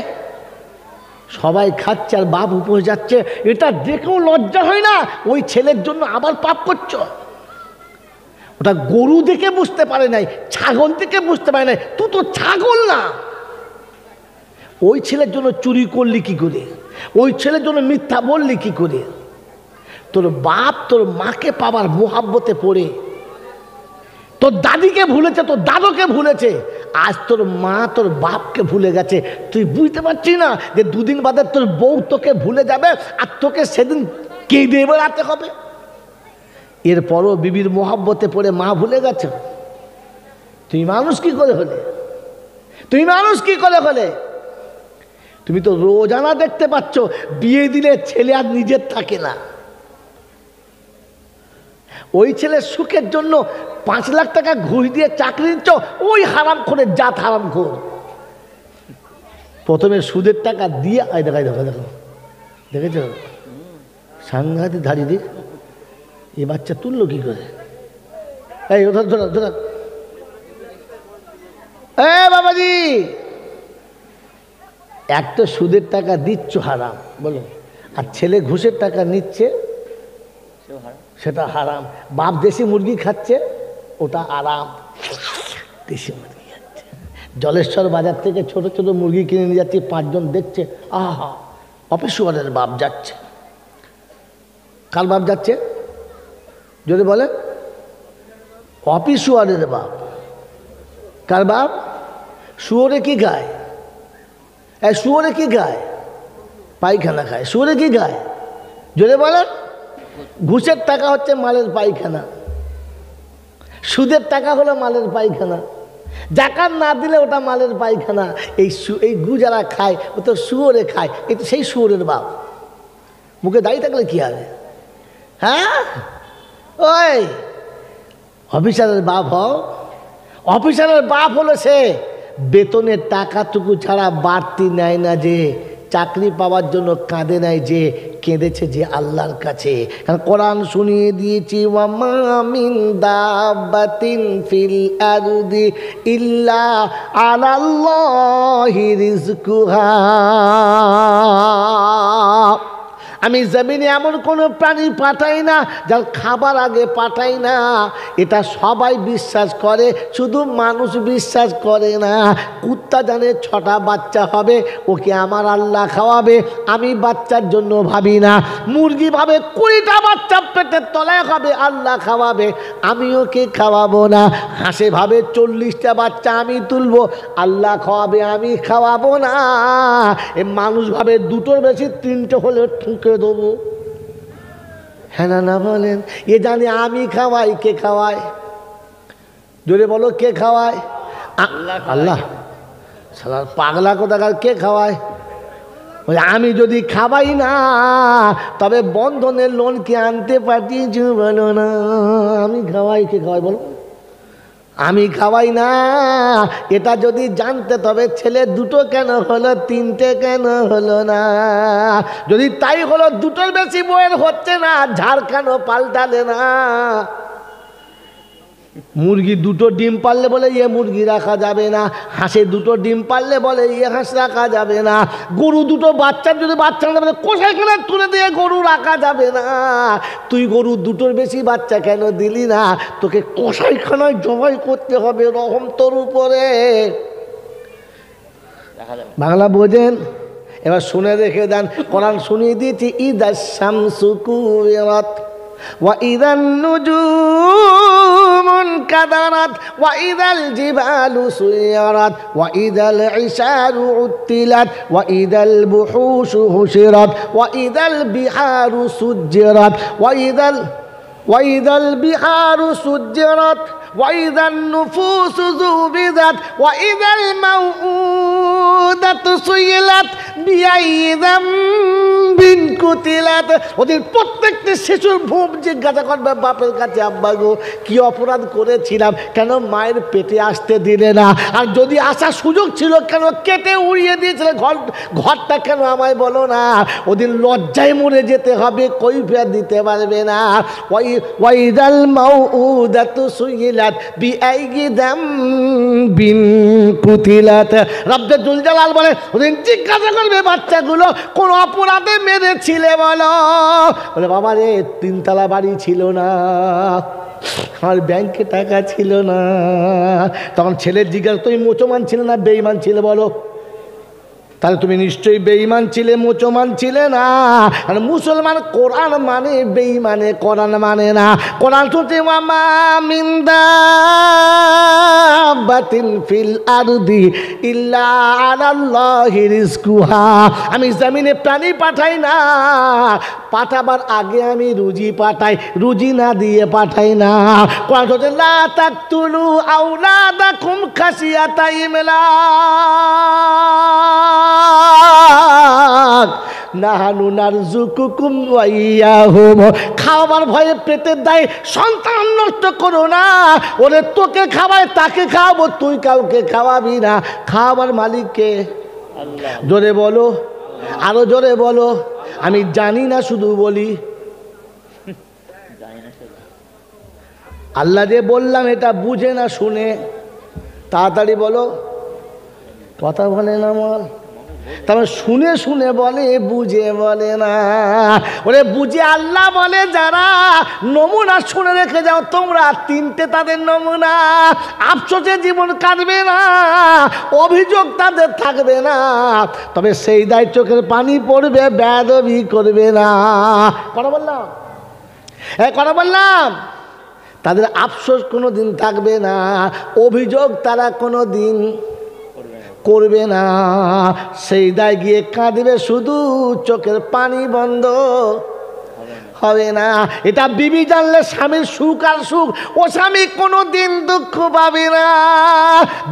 সবাই খাচ্ছে আর বাপ উপরে যাচ্ছে। এটা দেখেও লজ্জা হয় না? ওই ছেলের জন্য আবার পাপ করছো। ওটা গরু দেখে বুঝতে পারে নাই, ছাগল দেখে বুঝতে পারে নাই, তুই তো ছাগল না। ওই ছেলের জন্য চুরি করলি কি করে? ওই ছেলের জন্য মিথ্যা বললি কি করে? তোর বাপ তোর মাকে পাবার মোহাব্বতে পড়ে তোর দাদিকে ভুলেছে, তোর দাদুকে ভুলেছে, আজ তোর মা তোর বাপকে ভুলে গেছে। তুই বুঝতে পারছিস না যে দুদিন বাদে তোর বউ তোকে ভুলে যাবে, আর তোকে সেদিন কেঁদে বেড়াতে হবে। এরপরও বিবির মোহাব্বতে পড়ে মা ভুলে গেছে। তুই মানুষ কি করে হলে? তুই মানুষ কি করে হলে? তুমি তো রোজানা দেখতে পাচ্ছ বিয়ে দিলে ছেলে আর নিজের থাকে না। ওই ছেলের সুখের জন্য 5 লাখ টাকা ঘুষ দিয়ে চাকরি নিচ্ছ, ওই হারামখোরের জাত হারামখোর। প্রথমে সুদের টাকা দিয়ে দেখো দেখেছ সাংঘাতিক ধারি দিয়ে এ বাচ্চা তুললো কি করে? এই ধর এ বাবাজি, এক তো সুদের টাকা দিচ্ছ হারাম বলো, আর ছেলে ঘুষের টাকা নিচ্ছে সেটা হারাম। বাপ দেশি মুরগি খাচ্ছে, ওটা আরাম। দেশি মুরগি খাচ্ছে, জলেশ্বর বাজার থেকে ছোট ছোট মুরগি কিনে নিয়ে যাচ্ছে, 5 জন দেখছে, আহা অফিসওয়ালের বাপ যাচ্ছে। কার বাপ যাচ্ছে যদি বলে? অফিসওয়ালের বাপ। কার বাপ? শুয়োরে কি খায়? শুয়োরে কি খায়? পায়খানা খায়। শুয়োরে কি খায় যদি বলেন? ঘুষের টাকা হচ্ছে মালের পায়খানা, সুদের টাকা হলো মালের পায়খানা, জাকাত না দিলে ওটা মালের পায়খানা। এই গু যারা খায় ও তো শুয়োরে খায়, এই তো সেই শুয়োরের বাপ। মুখে দাঁড়িয়ে থাকলে কি হবে? হ্যাঁ, ওই অফিসারের বাপ হও। অফিসারের বাপ হলো সে বেতনের টাকাটুকু ছাড়া বাড়তি নেয় না, যে চাকরি পাওয়ার জন্য কাঁদে নাই, যে কেঁদেছে যে আল্লাহর কাছে। কারণ কোরআন শুনিয়ে দিয়েছি, ওয়ামা মিন দাব্বাতিন ফিল আরদি ইল্লা আলাল্লাহি রিজকুহা। আমি জমিনে এমন কোনো প্রাণী পাঠাই না যার খাবার আগে পাঠাই না। এটা সবাই বিশ্বাস করে, শুধু মানুষ বিশ্বাস করে না। কুত্তা জানে 6টা বাচ্চা হবে, ওকে আমার আল্লাহ খাওয়াবে, আমি বাচ্চার জন্য ভাবি না। মুরগি ভাবে 20টা বাচ্চা পেটের তলায় হবে, আল্লাহ খাওয়াবে, আমি ওকে খাওয়াবো না। হাঁসে ভাবে 40টা বাচ্চা আমি তুলবো, আল্লাহ খাওয়াবে, আমি খাওয়াবো না। এ মানুষ ভাবে 2টোর বেশি 3টে হলে ঠুকে দেবো। হ্যাঁ না বলেন? এ জানে আমি খাওয়াই, কে খাওয়ায় জোরে বলো? কে খাওয়ায়? আল্লাহ। শালা পাগলা কোথাকার, কে খাওয়ায়? আমি যদি খাওয়াই না তবে বন্ধনের লোন কি আনতে পাঠিয়েছি বলো না? আমি খাওয়াই, কে খাওয়াই বলো? আমি খাওয়াই না। এটা যদি জানতে তবে ছেলে 2টো কেন হলো, 3টে কেন হলো না? যদি তাই হলো 2টোর বেশি বইয়ের হচ্ছে না, ঝাড় কেন পাল্টালে না? মুরগি 2টো ডিম পারলে বলে ইয়ে মুরগি রাখা যাবে না, হাঁসে 2টো ডিম পারলে বলে ইয়ে হাঁস রাখা যাবে না, গরু 2টো বাচ্চার যদি বাচ্চা না বলে কোষাইখানে তুলে দিয়ে গরু রাখা যাবে না। তুই গরু 2টোর বেশি বাচ্চা কেন দিলি না? তোকে কোষাইখানায় জবাই করতে হবে, রহম তোর উপরে। বাংলা বোঝেন? এবার শুনে রেখে দেন, কোরআন শুনিয়ে দিয়েছি, ইদাশ শামসু কুবিরাত وإذا النجوم انكدرت وإذا الجبال سيرت وإذا العشار عطلت وإذا البحوش حشرت وإذا البحار سجرت وإذا البحار سجرت وإذا النفوس زوبدت وإذا الموءودة سئلت بأي ذنب قتلت। ওদের প্রত্যেকটা শিশুর ভূম জিজ্ঞাসা করবে বাপের কাছে, আব্বা গো কি অপরাধ করেছিলাম, কেন মায়ের পেটে আসতে দিলে না? আর যদি আসার সুযোগ ছিল কেন কেটে উড়িয়ে দিয়েছিলে? ঘরটা কেন আমায় বলো না? ওদের লজ্জায় মরে যেতে হবে, কৈফিয়ত দিতে পারবে না। ওয়াইদাল মাউউদাতু সুইলাত বিআইয়ি যামবিন কুতিলাত। রব্বে জুল জালাল বলে, ওদের জিজ্ঞাসা করবে বাচ্চাগুলো কোন অপরাধে মেরেছিলে বলো? বলে বাবা রে 3তলা বাড়ি ছিল না, আমার ব্যাংকে টাকা ছিল না। তখন ছেলের জিজ্ঞাসা, তুমি মুসলমান ছিলে না বেঈমান ছিলে বলো? তাহলে তুমি নিশ্চয়ই বেঈমান ছিলে, মুসলমান ছিলে না। আর মুসলমান কোরআন মানে, বেঈমানে কোরআন মানে না। কোরআন শুনতে ওয়ামা মিন দাব্বাতিন ফিল আরদি ইল্লা আলাল্লাহি রিজকুহা। আমি জমিনে প্রাণী পাঠাই না, পাঠাবার আগে আমি রুজি পাঠাই, রুজি না দিয়ে পাঠাই না। কোরআন বলছে লা তাকতুলু আওলাদাকুম খাশিয়াতা ইমলাক নাহানু নারযুকুকুম ওয়া ইয়াহুম। খাওয়াবার ভয়ে পেটের দায়ে সন্তান নষ্ট করো না। ওরে তোকে খাওয়ায় তাকে খাওয়াবো, তুই কাউকে খাওয়াবি না। খাওয়াবার মালিককে আল্লাহ। জোরে বলো, আরো জোরে বলো। আমি জানি না শুধু বলি। আল্লাহ যে বললাম এটা বুঝে না শুনে, তাড়াতাড়ি বলো। কথা বলে না আমার, তারপরে শুনে শুনে বলে, বুঝে বলে না। ওরে বুঝে আল্লাহ বলে যারা, নমুনা শুনে রেখে যাও তোমরা। তিনটে তাদের নমুনা, আফসোসে জীবন কাটবে না, অভিযোগ তাদের থাকবে না, তবে সেই দায় চোখের পানি পড়বে, বেয়াদবি করবে না। কথা বললাম, কথা বললাম। তাদের আফসোস কোনো দিন থাকবে না, অভিযোগ তারা কোনো দিন করবে না। সেই দায় গিয়ে কাঁদবে, শুধু চোখের পানি বন্ধ হবে না। এটা বিবি জানলে স্বামীর সুখ আর সুখ, ও স্বামী কোনো দিন দুঃখ পাবে না।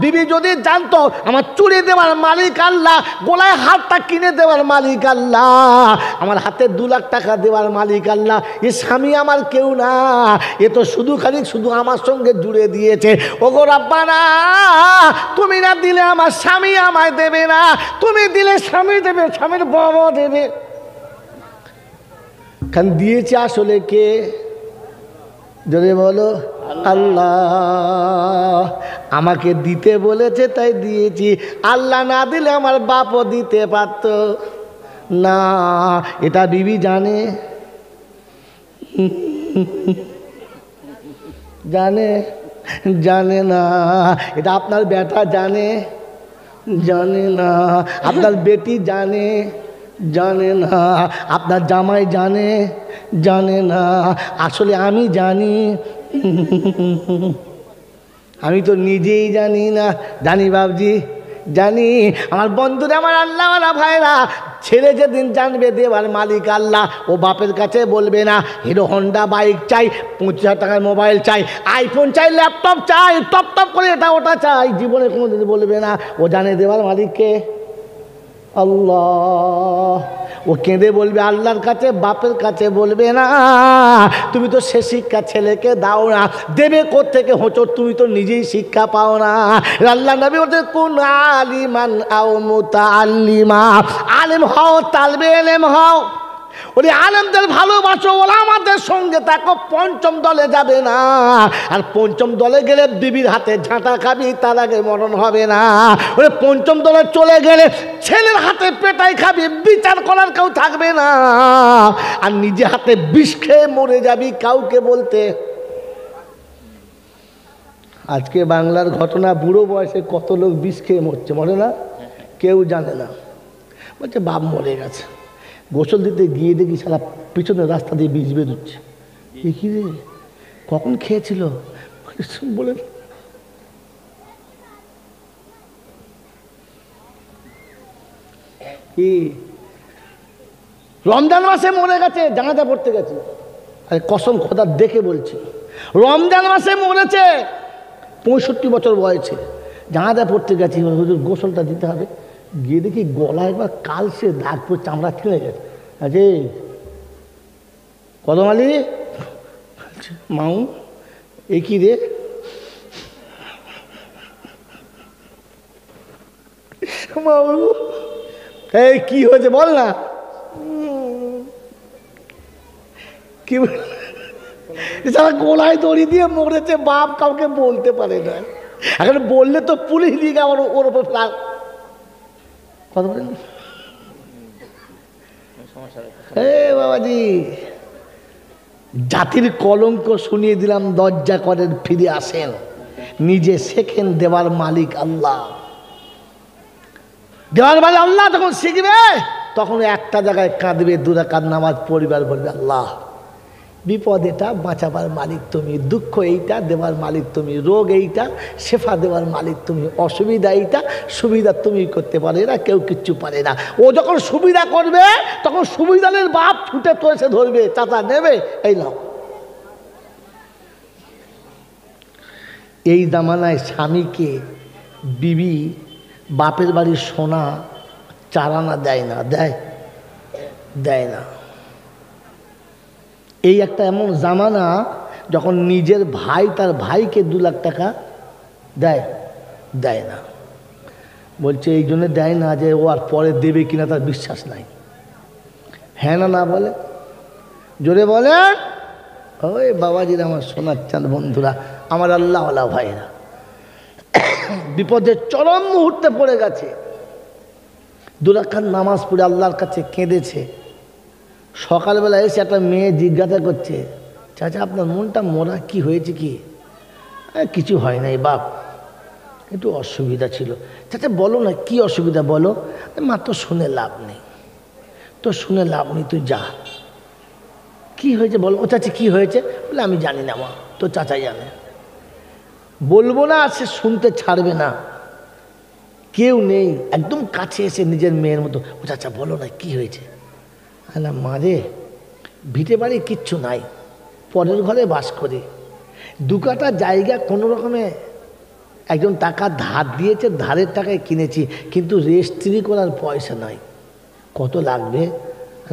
বিবি যদি জানতো আমার চুড়ি দেওয়ার মালিক আল্লাহ, গলায় হাতটা কিনে দেওয়ার মালিক আল্লাহ, আমার হাতে 2 লাখ টাকা দেওয়ার মালিক আল্লাহ, এ স্বামী আমার কেউ না, এ তো শুধু খালি শুধু আমার সঙ্গে জুড়ে দিয়েছে। ওগো রাব্বানা, তুমি না দিলে আমার স্বামী আমায় দেবে না, তুমি দিলে স্বামী দেবে, স্বামীর বাবা দেবে। খান দিয়েছে আসলে কে? যদি বলো আল্লাহ। আমাকে দিতে বলেছে তাই দিয়েছি, আল্লাহ না দিলে আমার বাপও দিতে পারত না। এটা বিবি জানে, জানে জানে না। এটা আপনার বেটা জানে, জানে না। আপনার বেটি জানে, জানে না। আপনার জামাই জানে, জানে না। আসলে আমি জানি, আমি তো নিজেই জানি না। জানি বাবজি, জানি। আমার বন্ধুরা, আমার আল্লাহওয়ালা ভাইরা, ছেলে যেদিন জানবে দেওয়ার মালিক আল্লাহ, ও বাপের কাছে বলবে না হিরো হন্ডা বাইক চাই, 25,000 টাকার মোবাইল চাই, আইফোন চাই, ল্যাপটপ চাই, টপ টপ করে এটা ওটা চাই, জীবনে কোনোদিন বলবে না। ও জানে দেওয়ার মালিককে আল্লাহ। ও কেঁদে বলবে আল্লাহর কাছে, বাপের কাছে বলবে না। তুমি তো সে শিক্ষা ছেলেকে দাও না, দেবে কোত্থেকে হোঁচট? তুমি তো নিজেই শিক্ষা পাও না। আল্লাহ নবী বলতে কোন আলিমান আও মুতাআল্লিমা, আলেম হও, তালবে ইলম হও। ওরে আলেমদের ভালোবাসো, ওলামাদের সঙ্গে থাকো, 5ম দলে যাবে না। আর 5ম দলে গেলে বিবির হাতে ঝাঁটা খাবি, তার আগে মরণ হবে না। ওরে 5ম দলে চলে গেলে ছেলের হাতে পেটাই খাবি, বিচার করার কেউ থাকবে না। আর নিজে হাতে বিষ খেয়ে মরে যাবি, কাউকে বলতে। আজকে বাংলার ঘটনা, বুড়ো বয়সে কত লোক বিষ খেয়ে মরছে, মরে না? কেউ জানে না। বলছে বাপ মরে গেছে, গোসল দিতে গিয়ে দেখি সারা পিছনের রাস্তা দিয়ে বিষ বেরোচ্ছে। কি রে, কখন খেয়েছিল বলে? কি রমজান মাসে মরে গেছে, জানাজা পড়তে গেছে। আরে কসম খোদা দেখে বলছি, রমজান মাসে মরেছে, 65 বছর বয়সে, জানাজা পড়তে গেছি। হুজুর গোসলটা দিতে হবে, গিয়ে দেখি গলায় একবার কালসে দাগ পড়ে, চামড়া ছিঁড়ে গেছে। আরে কদম আলী, মাউ এ কি রে? মাউ এই কি হয়েছে বল না। কি সারা গলায় দড়ি দিয়ে মরেছে, বাপ কাউকে বলতে পারে না। এখন বললে তো পুলিশ দিকে আমার ওর উপর কথা বলেন। বাবাজি, জাতির কলঙ্ক শুনিয়ে দিলাম, দরজা করেন ফিরে আসেন, নিজে শেখেন দেওয়ার মালিক আল্লাহ। দেওয়ার মালিক আল্লাহ যখন শিখবে, তখন একটা জায়গায় কাঁদবে, 2 রাকাত নামাজ পরিবার বলবে আল্লাহ বিপদ এটা, বাঁচাবার মালিক তুমি, দুঃখ এইটা দেওয়ার মালিক তুমি, রোগ এইটা শেফা দেওয়ার মালিক তুমি, অসুবিধা এইটা সুবিধা তুমি করতে পারে না, কেউ কিচ্ছু পারে না। ও যখন সুবিধা করবে তখন সুবিধানের বাপ ছুটে তো এসে ধরবে, চাচা নেবে, এই নাও। এই জামানায় স্বামীকে বিবি বাপের বাড়ির সোনা 4 আনা দেয় না, দেয় না। এই একটা এমন জামানা যখন নিজের ভাই তার ভাইকে 2 লাখ টাকা দেয় না। বলছে এই জন্য দেয় না যে ও আর পরে দেবে কিনা তার বিশ্বাস নাই। হ্যাঁ না বলে, জোরে বলে। ওই বাবাজির আমার সোনার চাঁদ বন্ধুরা, আমার আল্লাহওয়ালা ভাইরা বিপদের চরম মুহূর্তে পড়ে গেছে, 2 রাকাত নামাজ পড়ে আল্লাহর কাছে কেঁদেছে। সকালবেলা এসে একটা মেয়ে জিজ্ঞাসা করছে, চাচা আপনার মনটা মরা, কি হয়েছে? কি? কিছু হয় নাই বাপ, একটু অসুবিধা ছিল। চাচা বলো না কি অসুবিধা বলো। মা তো শুনে লাভ নেই, তুই যা। কি হয়েছে বলো। ও চাচা কি হয়েছে? বলে আমি জানি না মা, তো চাচা জানে। বলবো না, সে শুনতে ছাড়বে না, কেউ নেই, একদম কাছে এসে নিজের মেয়ের মতো, ও চাচা বলো না কি হয়েছে। না মা রে, ভিটে বাড়ি কিচ্ছু নাই, পরের ঘরে বাস করি, 2 কাঠা জায়গা কোনো রকমে একজন টাকা ধার দিয়েছে, ধারের টাকায় কিনেছি, কিন্তু রেজিস্ট্রি করার পয়সা নাই। কত লাগবে?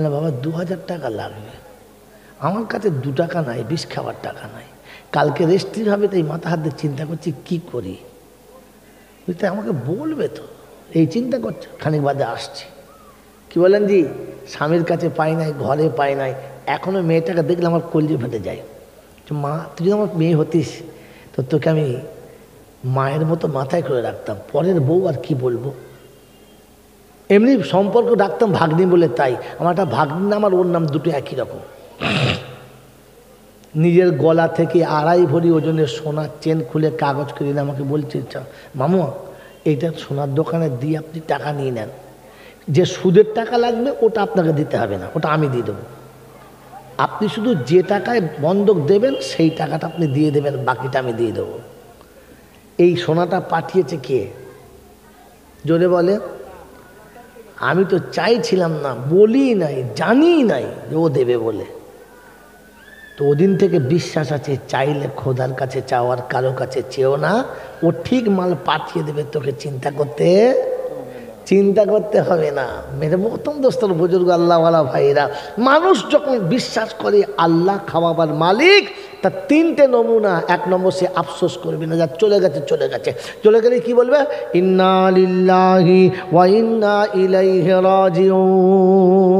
না বাবা 2000 টাকা লাগবে। আমার কাছে 2 টাকা নাই, বিষ খাওয়ার টাকা নাই, কালকে রেজিস্ট্রি হবে, তাই মাথা হাত দিয়ে চিন্তা করছি কি করি। বুঝতে আমাকে বলবে তো, এই চিন্তা করছে। খানিক বাদে আসছি। কি বলেন জি? স্বামীর কাছে পাই নাই, ঘরে পাই নাই, এখনও মেয়েটাকে দেখলে আমার কলজি ফেটে যায়। মা তুই যদি আমার মেয়ে হতিস তো তোকে আমি মায়ের মতো মাথায় করে রাখতাম, পরের বউ আর কি বলবো। এমনি সম্পর্ক রাখতাম ভাগ্নি বলে, তাই আমার একটা ভাগ্নি নাম আর ওর নাম দুটো একই রকম। নিজের গলা থেকে 2.5 ভরি ওজনের সোনার চেন খুলে কাগজ করে আমাকে বলছে, মামু এইটা সোনার দোকানে দিয়ে আপনি টাকা নিয়ে নেন, যে সুদের টাকা লাগবে ওটা আপনাকে দিতে হবে না, ওটা আমি দিয়ে দেবো, আপনি শুধু যে টাকায় বন্ধক দেবেন সেই টাকাটা আপনি দিয়ে দেবেন, বাকিটা আমি দিয়ে দেবো। এই সোনাটা পাঠিয়েছে কে? জোরে বলে। আমি তো চাইছিলাম না, বলি নাই, জানি নাই যে ও দেবে বলে। তো ওদিন থেকে বিশ্বাস আছে, চাইলে খোদার কাছে চাও, আর কারো কাছে চেও না, ও ঠিক মাল পাঠিয়ে দেবে, তোকে চিন্তা করতে হবে না। মেরে মতন দোস্তর বুজুর্গ আল্লাহওয়ালা ভাইরা, মানুষ যখন বিশ্বাস করে আল্লাহ খাওয়াবার মালিক, তার 3টে নমুনা। 1 নম্বর, সে আফসোস করবে না, যা চলে গেলে কি বলবে? ইন্না লিল্লাহি ওয়া ইন্না ইলাইহি রাজিউন।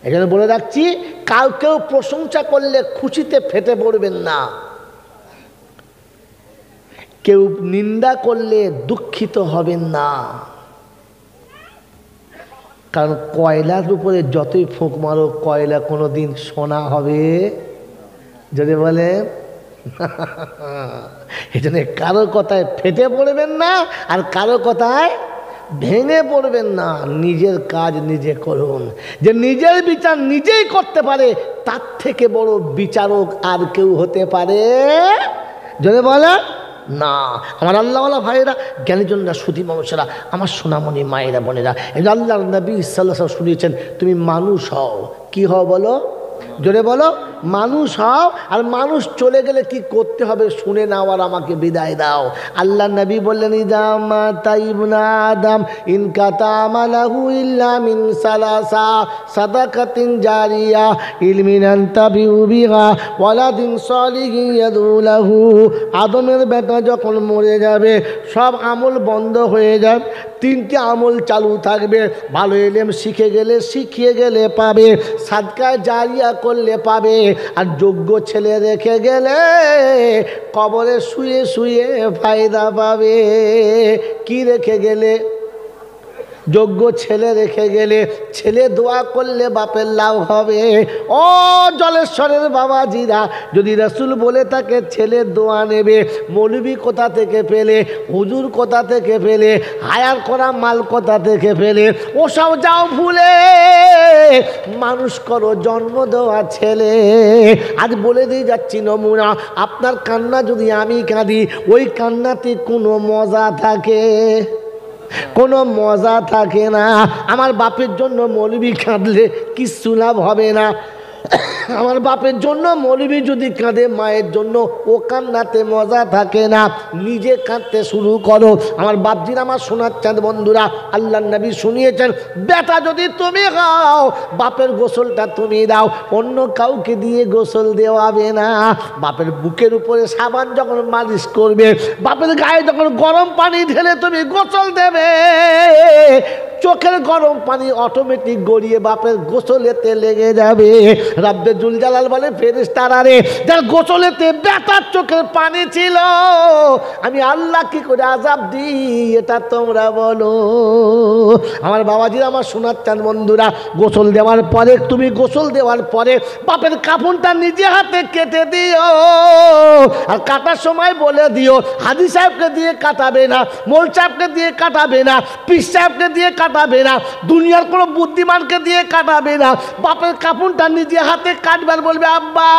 এখানে বলে রাখছি, কাউকেও প্রশংসা করলে খুশিতে ফেটে পড়বেন না, কেউ নিন্দা করলে দুঃখিত হবেন না। কারণ কয়লার উপরে যতই ফোঁক মারো, কয়লা কোনোদিন সোনা হবে? যদি বলে এই জন্য কারো কথায় ফেটে পড়বেন না, আর কারো কথায় ভেঙে পড়বেন না। নিজের কাজ নিজে করুন। যে নিজের বিচার নিজেই করতে পারে, তার থেকে বড় বিচারক আর কেউ হতে পারে যদি বলে না। আমার আল্লাহওয়ালা ভাইয়েরা, জ্ঞানীজনরা, সুধী মানুষেরা, আমার সোনামণি মায়েরা, বোনেরা, আল্লাহর নবী সাল্লাল্লাহু আলাইহি ওয়াসাল্লাম শুনিয়েছেন, তুমি মানুষ হও। কি হও বলো? জোরে বলো, মানুষ হও। আর মানুষ চলে গেলে কি করতে হবে শুনে নাও, আর আমাকে বিদায় দাও। আল্লাহ নবী বললেন, ইদামা তাইবনা আদম ইনকাতা আমালাহু ইল্লা মিন সালাসা সাদাকাতিন জারিয়া ইলমিন আনতাবিউ বিহা ওয়ালাদিন সালিহিন ইয়াদুলাহু। আদমের বেটা যখন মরে যাবে, সব আমল বন্ধ হয়ে যাবে, 3টে আমল চালু থাকবে। ভালো ইলম শিখিয়ে গেলে পাবে, সাদকা জারিয়া করলে পাবে, আর যোগ্য ছেলে রেখে গেলে কবরে শুয়ে শুয়ে ফায়দা পাবে। কি রেখে গেলে? যোগ্য ছেলে রেখে গেলে ছেলে দোয়া করলে বাপের লাভ হবে। ও জলেশ্বরের বাবাজিরা, যদি রাসূল বলে থাকে ছেলে দোয়া নেবে, মৌলবি কোথা থেকে পেলে, হুজুর কোথা থেকে পেলে, হায়ার করা মাল কোথা থেকে পেলে, ওসব যাও ভুলে মানুষ করো জন্ম দেওয়া ছেলে। আজ বলে দিয়ে যাচ্ছি নমুনা, আপনার কান্না যদি আমি কাঁদি, ওই কান্নাতে কোনো মজা থাকে? কোনো মজা থাকে না। আমার বাপের জন্য মৌলবি কাঁদলে কিচ্ছু লাভ হবে না। আমার বাপের জন্য মৌলবি যদি কাঁদে, মায়ের জন্য ও কান্নাতে মজা থাকে না। নিজে কাঁদতে শুরু করো। আমার বাপজির, আমার সোনার চাঁদ বন্ধুরা, আল্লাহর নবী শুনিয়েছেন, বেটা যদি তুমি খাও, বাপের গোসলটা তুমি দাও, অন্য কাউকে দিয়ে গোসল দেওয়াবে না। বাপের বুকের উপরে সাবান যখন মালিশ করবে, বাপের গায়ে যখন গরম পানি ঢেলে তুমি গোসল দেবে, চোখের গরম পানি অটোমেটিক গড়িয়ে বাপের গোসলেতে লেগে যাবে। রব্বে জুল জালাল বলে, ফেরেশতারা রে, যার গোসলেতে বেটার চোখের পানি ছিল, আমি আল্লাহ কি করে আযাব দিই এটা তোমরা বলো। আমার বাবাজিরা, আমার সোনার চাঁদ বন্ধুরা, গোসল দেওয়ার পরে, তুমি গোসল দেওয়ার পরে বাপের কাফনটা নিজে হাতে কেটে দিও। আর কাটার সময় বলে দিও, হাজী সাহেবকে দিয়ে কাটাবে না, মোল সাহেবকে দিয়ে কাটাবে না, পীর সাহেবকে দিয়ে কাটাবে না, দুনিয়ার কোনো বুদ্ধিমানকে দিয়ে কাটাবে না। বাপের কাফনটা নিজে হাতে কাটবার বলবে, আব্বা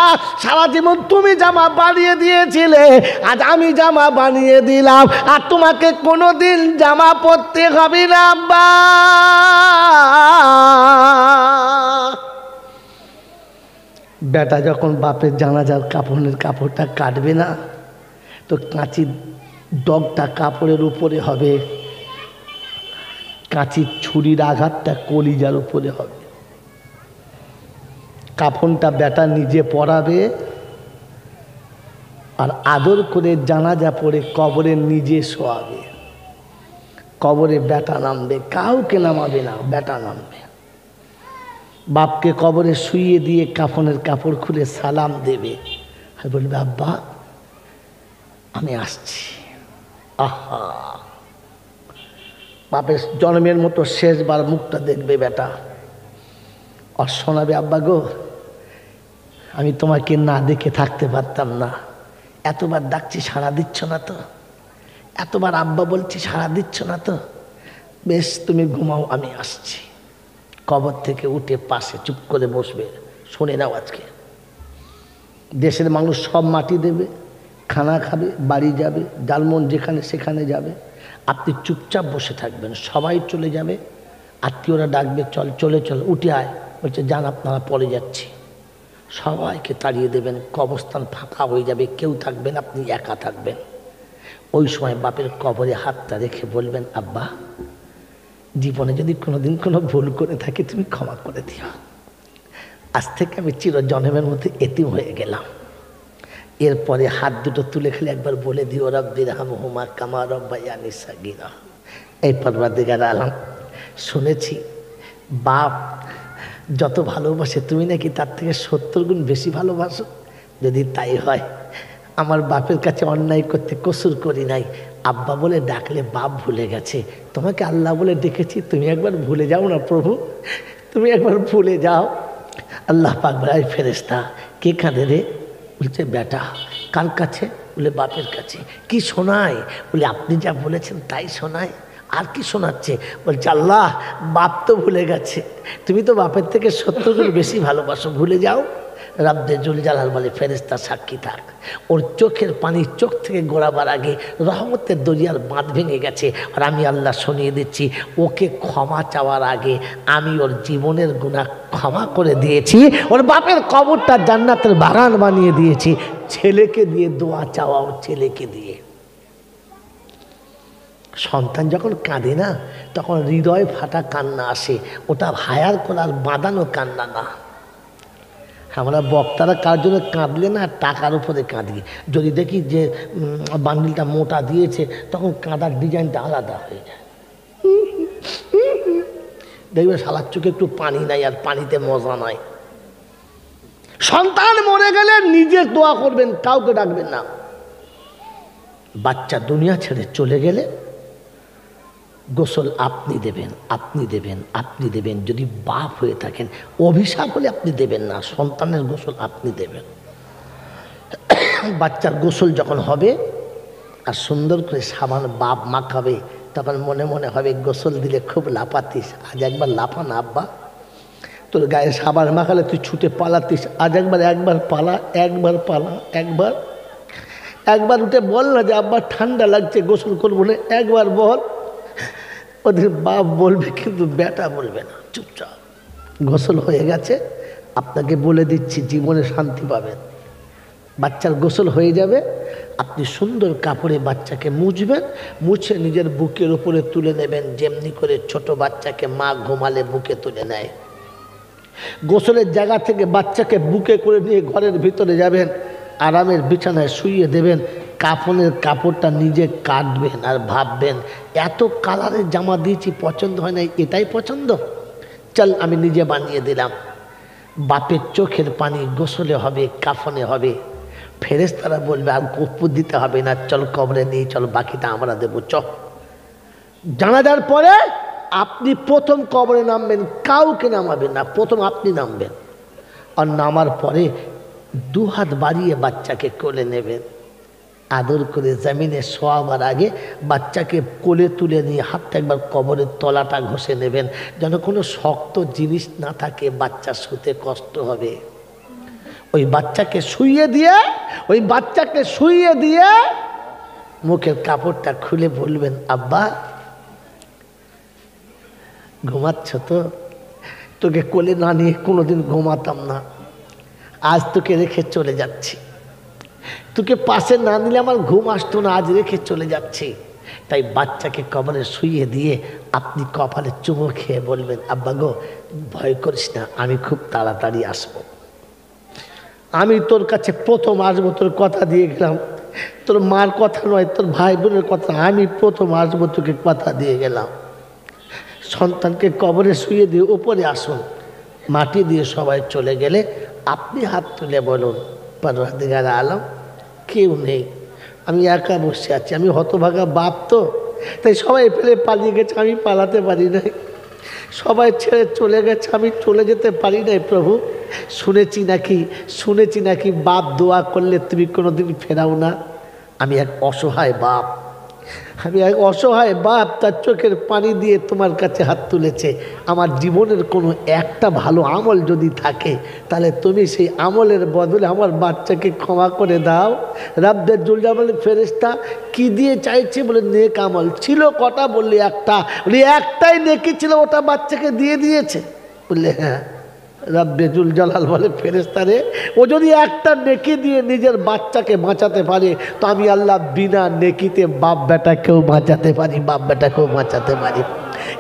সারা জীবন তুমি জামা বানিয়ে দিয়েছিলে, আজ আমি জামা বানিয়ে দিলাম, আর তোমাকে কোনোদিন জামা পরতে হবে না আব্বা। বেটা যখন বাপের জানাজার কাপড়ের কাপড়টা কাটবে না, তো কাঁচির ডগটা কাপড়ের উপরে হবে, কাঁচির ছুরির আঘাতটা কলিজার উপরে হবে। কাফনটা বেটা নিজে পরাবে, আর আদর করে জানাজা পড়ে কবরে নিজে শোয়াবে। কবরে বেটা নামবে, কাউকে নামাবে না, বেটা নামবে। বাপকে কবরে শুইয়ে দিয়ে কাফনের কাপড় খুলে সালাম দেবে, আর বলবে, আব্বা আমি আসছি। আহা, বাপের জন্মের মতো শেষবার মুখটা দেখবে বেটা, আর শোনাবে, আব্বা গো, আমি তোমাকে না দেখে থাকতে পারতাম না, এতবার ডাকছি সাড়া দিচ্ছ না তো, এতবার আব্বা বলছি সাড়া দিচ্ছ না তো, বেশ তুমি ঘুমাও, আমি আসছি। কবর থেকে উঠে পাশে চুপ করে বসবে, শুনে নাও আজকে দেশের মানুষ সব মাটি দেবে, খানা খাবে, বাড়ি যাবে, যার মন যেখানে সেখানে যাবে, আপনি চুপচাপ বসে থাকবেন। সবাই চলে যাবে, আত্মীয়রা ডাকবে, চল চলে চল, উঠে আয়, বলছে যান আপনারা পরে যাচ্ছি। সবাইকে তাড়িয়ে দেবেন, কবরস্থান ফাঁকা হয়ে যাবে, কেউ থাকবেন, আপনি একা থাকবেন। ওই সময় বাপের কবরে হাতটা রেখে বলবেন, আব্বা জীবনে যদি কোনোদিন কোনো ভুল করে থাকি তুমি ক্ষমা করে দিও, আজ থেকে আমি চিরজন্মের মধ্যে এতিম হয়ে গেলাম। এরপরে হাত দুটো তুলে খেলে একবার বলে দিও, রব্বিরহামহুমা কামা রব্বায়ানি সাগীরা। এই পরওয়ারদিগার আলম, শুনেছি বাপ যত ভালোবাসে তুমি নাকি তার থেকে 70 গুণ বেশি ভালোবাসো। যদি তাই হয়, আমার বাপের কাছে অন্যায় করতে কসুর করি নাই, আব্বা বলে ডাকলে বাপ ভুলে গেছে, তোমাকে আল্লাহ বলে ডেকেছি, তুমি একবার ভুলে যাও না প্রভু, তুমি একবার ভুলে যাও। আল্লাহ পাক বলে, ফেরেশতা কে কাঁদে রে? বলছে বেটা। কার কাছে? বলে বাপের কাছে। কি শোনায়? বলে আপনি যা বলেছেন তাই শোনায়। আর কি শোনাচ্ছে? বলছে আল্লাহ বাপ তো ভুলে গেছে, তুমি তো বাপের থেকে 70 গুণ বেশি ভালোবাসো, ভুলে যাও। রব্বে জুল জালাল বলে, ফেরেশতা সাক্ষী থাক, ওর চোখের পানি চোখ থেকে গড়াবার আগে রহমতের দরিয়ার বাঁধ ভেঙে গেছে। আর আমি আল্লাহ শুনিয়ে দিচ্ছি, ওকে ক্ষমা চাওয়ার আগে আমি ওর জীবনের গুনাহ ক্ষমা করে দিয়েছি, ওর বাপের কবরটা জান্নাতের বাগান বানিয়ে দিয়েছি। ছেলেকে দিয়ে দোয়া চাওয়া, ওর ছেলেকে দিয়ে। সন্তান যখন কাঁদে না, তখন হৃদয় ফাটা কান্না আসে, ওটা হায়ার করার বাঁধানো কান্না না। আমরা বক্তারা কার জন্য কাঁদলে না, টাকার উপরে কাঁদি। যদি দেখি যে বান্ডিলটা মোটা দিয়েছে, তখন কাঁদার ডিজাইনটা আলাদা হয়ে যায়। দেখবে শালার চোখে একটু পানি নাই, আর পানিতে মজা নাই। সন্তান মরে গেলে নিজে দোয়া করবেন, কাউকে ডাকবেন না। বাচ্চা দুনিয়া ছেড়ে চলে গেলে গোসল আপনি দেবেন, আপনি দেবেন, আপনি দেবেন। যদি বাপ হয়ে থাকেন, অভিশাপ হলে আপনি দেবেন না, সন্তানের গোসল আপনি দেবেন। বাচ্চার গোসল যখন হবে আর সুন্দর করে সাবান বাপ মাখাবে, তখন মনে মনে হবে গোসল দিলে খুব লাফাতিস, আজ একবার লাফা না আব্বা। তোর গায়ে সাবান মাখালে তুই ছুটে পালাতিস, আজ একবার পালা, একবার পালা, একবার উঠে বল না যে আব্বা ঠান্ডা লাগছে গোসল করবো না, একবার বল। ওদের বাপ বলবে কিন্তু বেটা বলবে না, চুপচাপ। গোসল হয়ে গেছে, আপনাকে বলে দিচ্ছি জীবনে শান্তি পাবেন। বাচ্চার গোসল হয়ে যাবে, আপনি সুন্দর কাপড়ে বাচ্চাকে মুছবেন, মুছে নিজের বুকের উপরে তুলে নেবেন, যেমনি করে ছোট বাচ্চাকে মা ঘুমালে বুকে তুলে নেয়। গোসলের জায়গা থেকে বাচ্চাকে বুকে করে নিয়ে ঘরের ভিতরে যাবেন, আরামের বিছানায় শুইয়ে দেবেন, কাফনের কাপড়টা নিজে কাটবেন আর ভাববেন এত কালারের জামা দিয়েছি, পছন্দ হয় না, এটাই পছন্দ, চল আমি নিজে বানিয়ে দিলাম। বাপের চোখের পানি গোসলে হবে, কাফনে হবে। ফেরেশতারা বলবে আর কর্পূর দিতে হবে না, চল কবরে নিয়ে চল, বাকিটা আমরা দেবো চ। জানাজার পরে আপনি প্রথম কবরে নামবেন, কাউকে নামাবেন না, প্রথম আপনি নামবেন। আর নামার পরে দু হাত বাড়িয়ে বাচ্চাকে কোলে নেবেন, আদর করে জমিনে শোয়াবার আগে বাচ্চাকে কোলে তুলে নিয়ে হাতটা একবার কবরের তলাটা ঘষে নেবেন, যেন কোনো শক্ত জিনিস না থাকে, বাচ্চা শুতে কষ্ট হবে। ওই বাচ্চাকে শুইয়ে দিয়ে মুখের কাপড়টা খুলে বলবেন আব্বা ঘুমাচ্ছ তো? তোকে কোলে না নিয়ে কোনোদিন ঘুমাতাম না, আজ তোকে রেখে চলে যাচ্ছি। তোকে পাশে না নিলে আমার ঘুম আসতো না, আজ রেখে চলে যাচ্ছি। তাই বাচ্চাকে কবরে শুইয়ে দিয়ে আপনি কপালে চুমো খেয়ে বলবেন আব্বা গো ভয় করিস না, আমি খুব তাড়াতাড়ি আসবো। আমি তোর কাছে প্রথম আসবো, তোর কথা দিয়ে গেলাম, তোর মার কথা নয়, তোর ভাই বোনের কথা, আমি প্রথম আসবো, তোকে কথা দিয়ে গেলাম। সন্তানকে কবরে শুয়ে দিয়ে উপরে আসুন, মাটি দিয়ে সবাই চলে গেলে আপনি হাত তুলে বলুন পরওয়ারদিগার আলম কেউ নেই, আমি একা বসে আছি, আমি হতভাগা বাপ তো, তাই সবাই ফেলে পালিয়ে গেছে, আমি পালাতে পারি নাই, সবাই ছেড়ে চলে গেছে, আমি চলে যেতে পারি নাই প্রভু। শুনেছি নাকি বাপ দোয়া করলে তুমি কোনোদিন ফেরাও না। আমি এক অসহায় বাপ, তার চোখের পানি দিয়ে তোমার কাছে হাত তুলেছে। আমার জীবনের কোনো একটা ভালো আমল যদি থাকে তাহলে তুমি সেই আমলের বদলে আমার বাচ্চাকে ক্ষমা করে দাও। রাব্বের জুল জালালের ফেরেশতা কি দিয়ে চাইছে বলে নেক আমল ছিল কটা, বললে একটা, বলি একটাই নেকি ছিল, ওটা বাচ্চাকে দিয়ে দিয়েছে। বললে হ্যাঁ। রাব্বে জুল জালাল বলে ফেরেশতা রে, ও যদি একটা নেকি দিয়ে নিজের বাচ্চাকে বাঁচাতে পারে তো আমি আল্লাহ বিনা নেকিতে বাপ বেটাকেও বাঁচাতে পারি।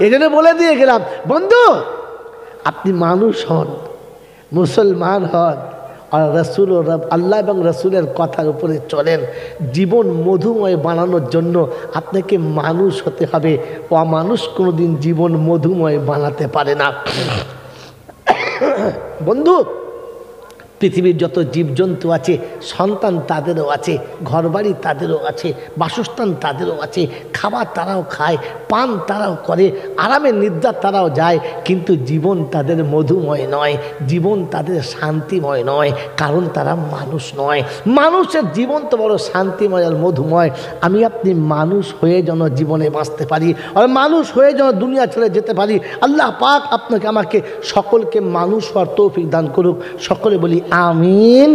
এই জন্য বলে দিয়ে গেলাম বন্ধু, আপনি মানুষ হন, মুসলমান হন, আর রসুল ও আল্লাহ এবং রসুলের কথার উপরে চলেন। জীবন মধুময় বানানোর জন্য আপনাকে মানুষ হতে হবে, অমানুষ কোনোদিন জীবন মধুময় বানাতে পারে না। বন্ধু, পৃথিবীর যত জীবজন্তু আছে, সন্তান তাদেরও আছে, ঘরবাড়ি তাদেরও আছে, বাসস্থান তাদেরও আছে, খাবার তারাও খায়, পান তারাও করে, আরামে নিদ্রা তারাও যায়, কিন্তু জীবন তাদের মধুময় নয়, জীবন তাদের শান্তিময় নয়, কারণ তারা মানুষ নয়। মানুষের জীবন তো বড় শান্তিময় আর মধুময়। আমি আপনি মানুষ হয়ে যেন জীবনে বাঁচতে পারি, আর মানুষ হয়ে যেন দুনিয়া ছেড়ে যেতে পারি। আল্লাহ পাক আপনাকে আমাকে সকলকে মানুষ হওয়ার তৌফিক দান করুক। সকলে বলি আমিন।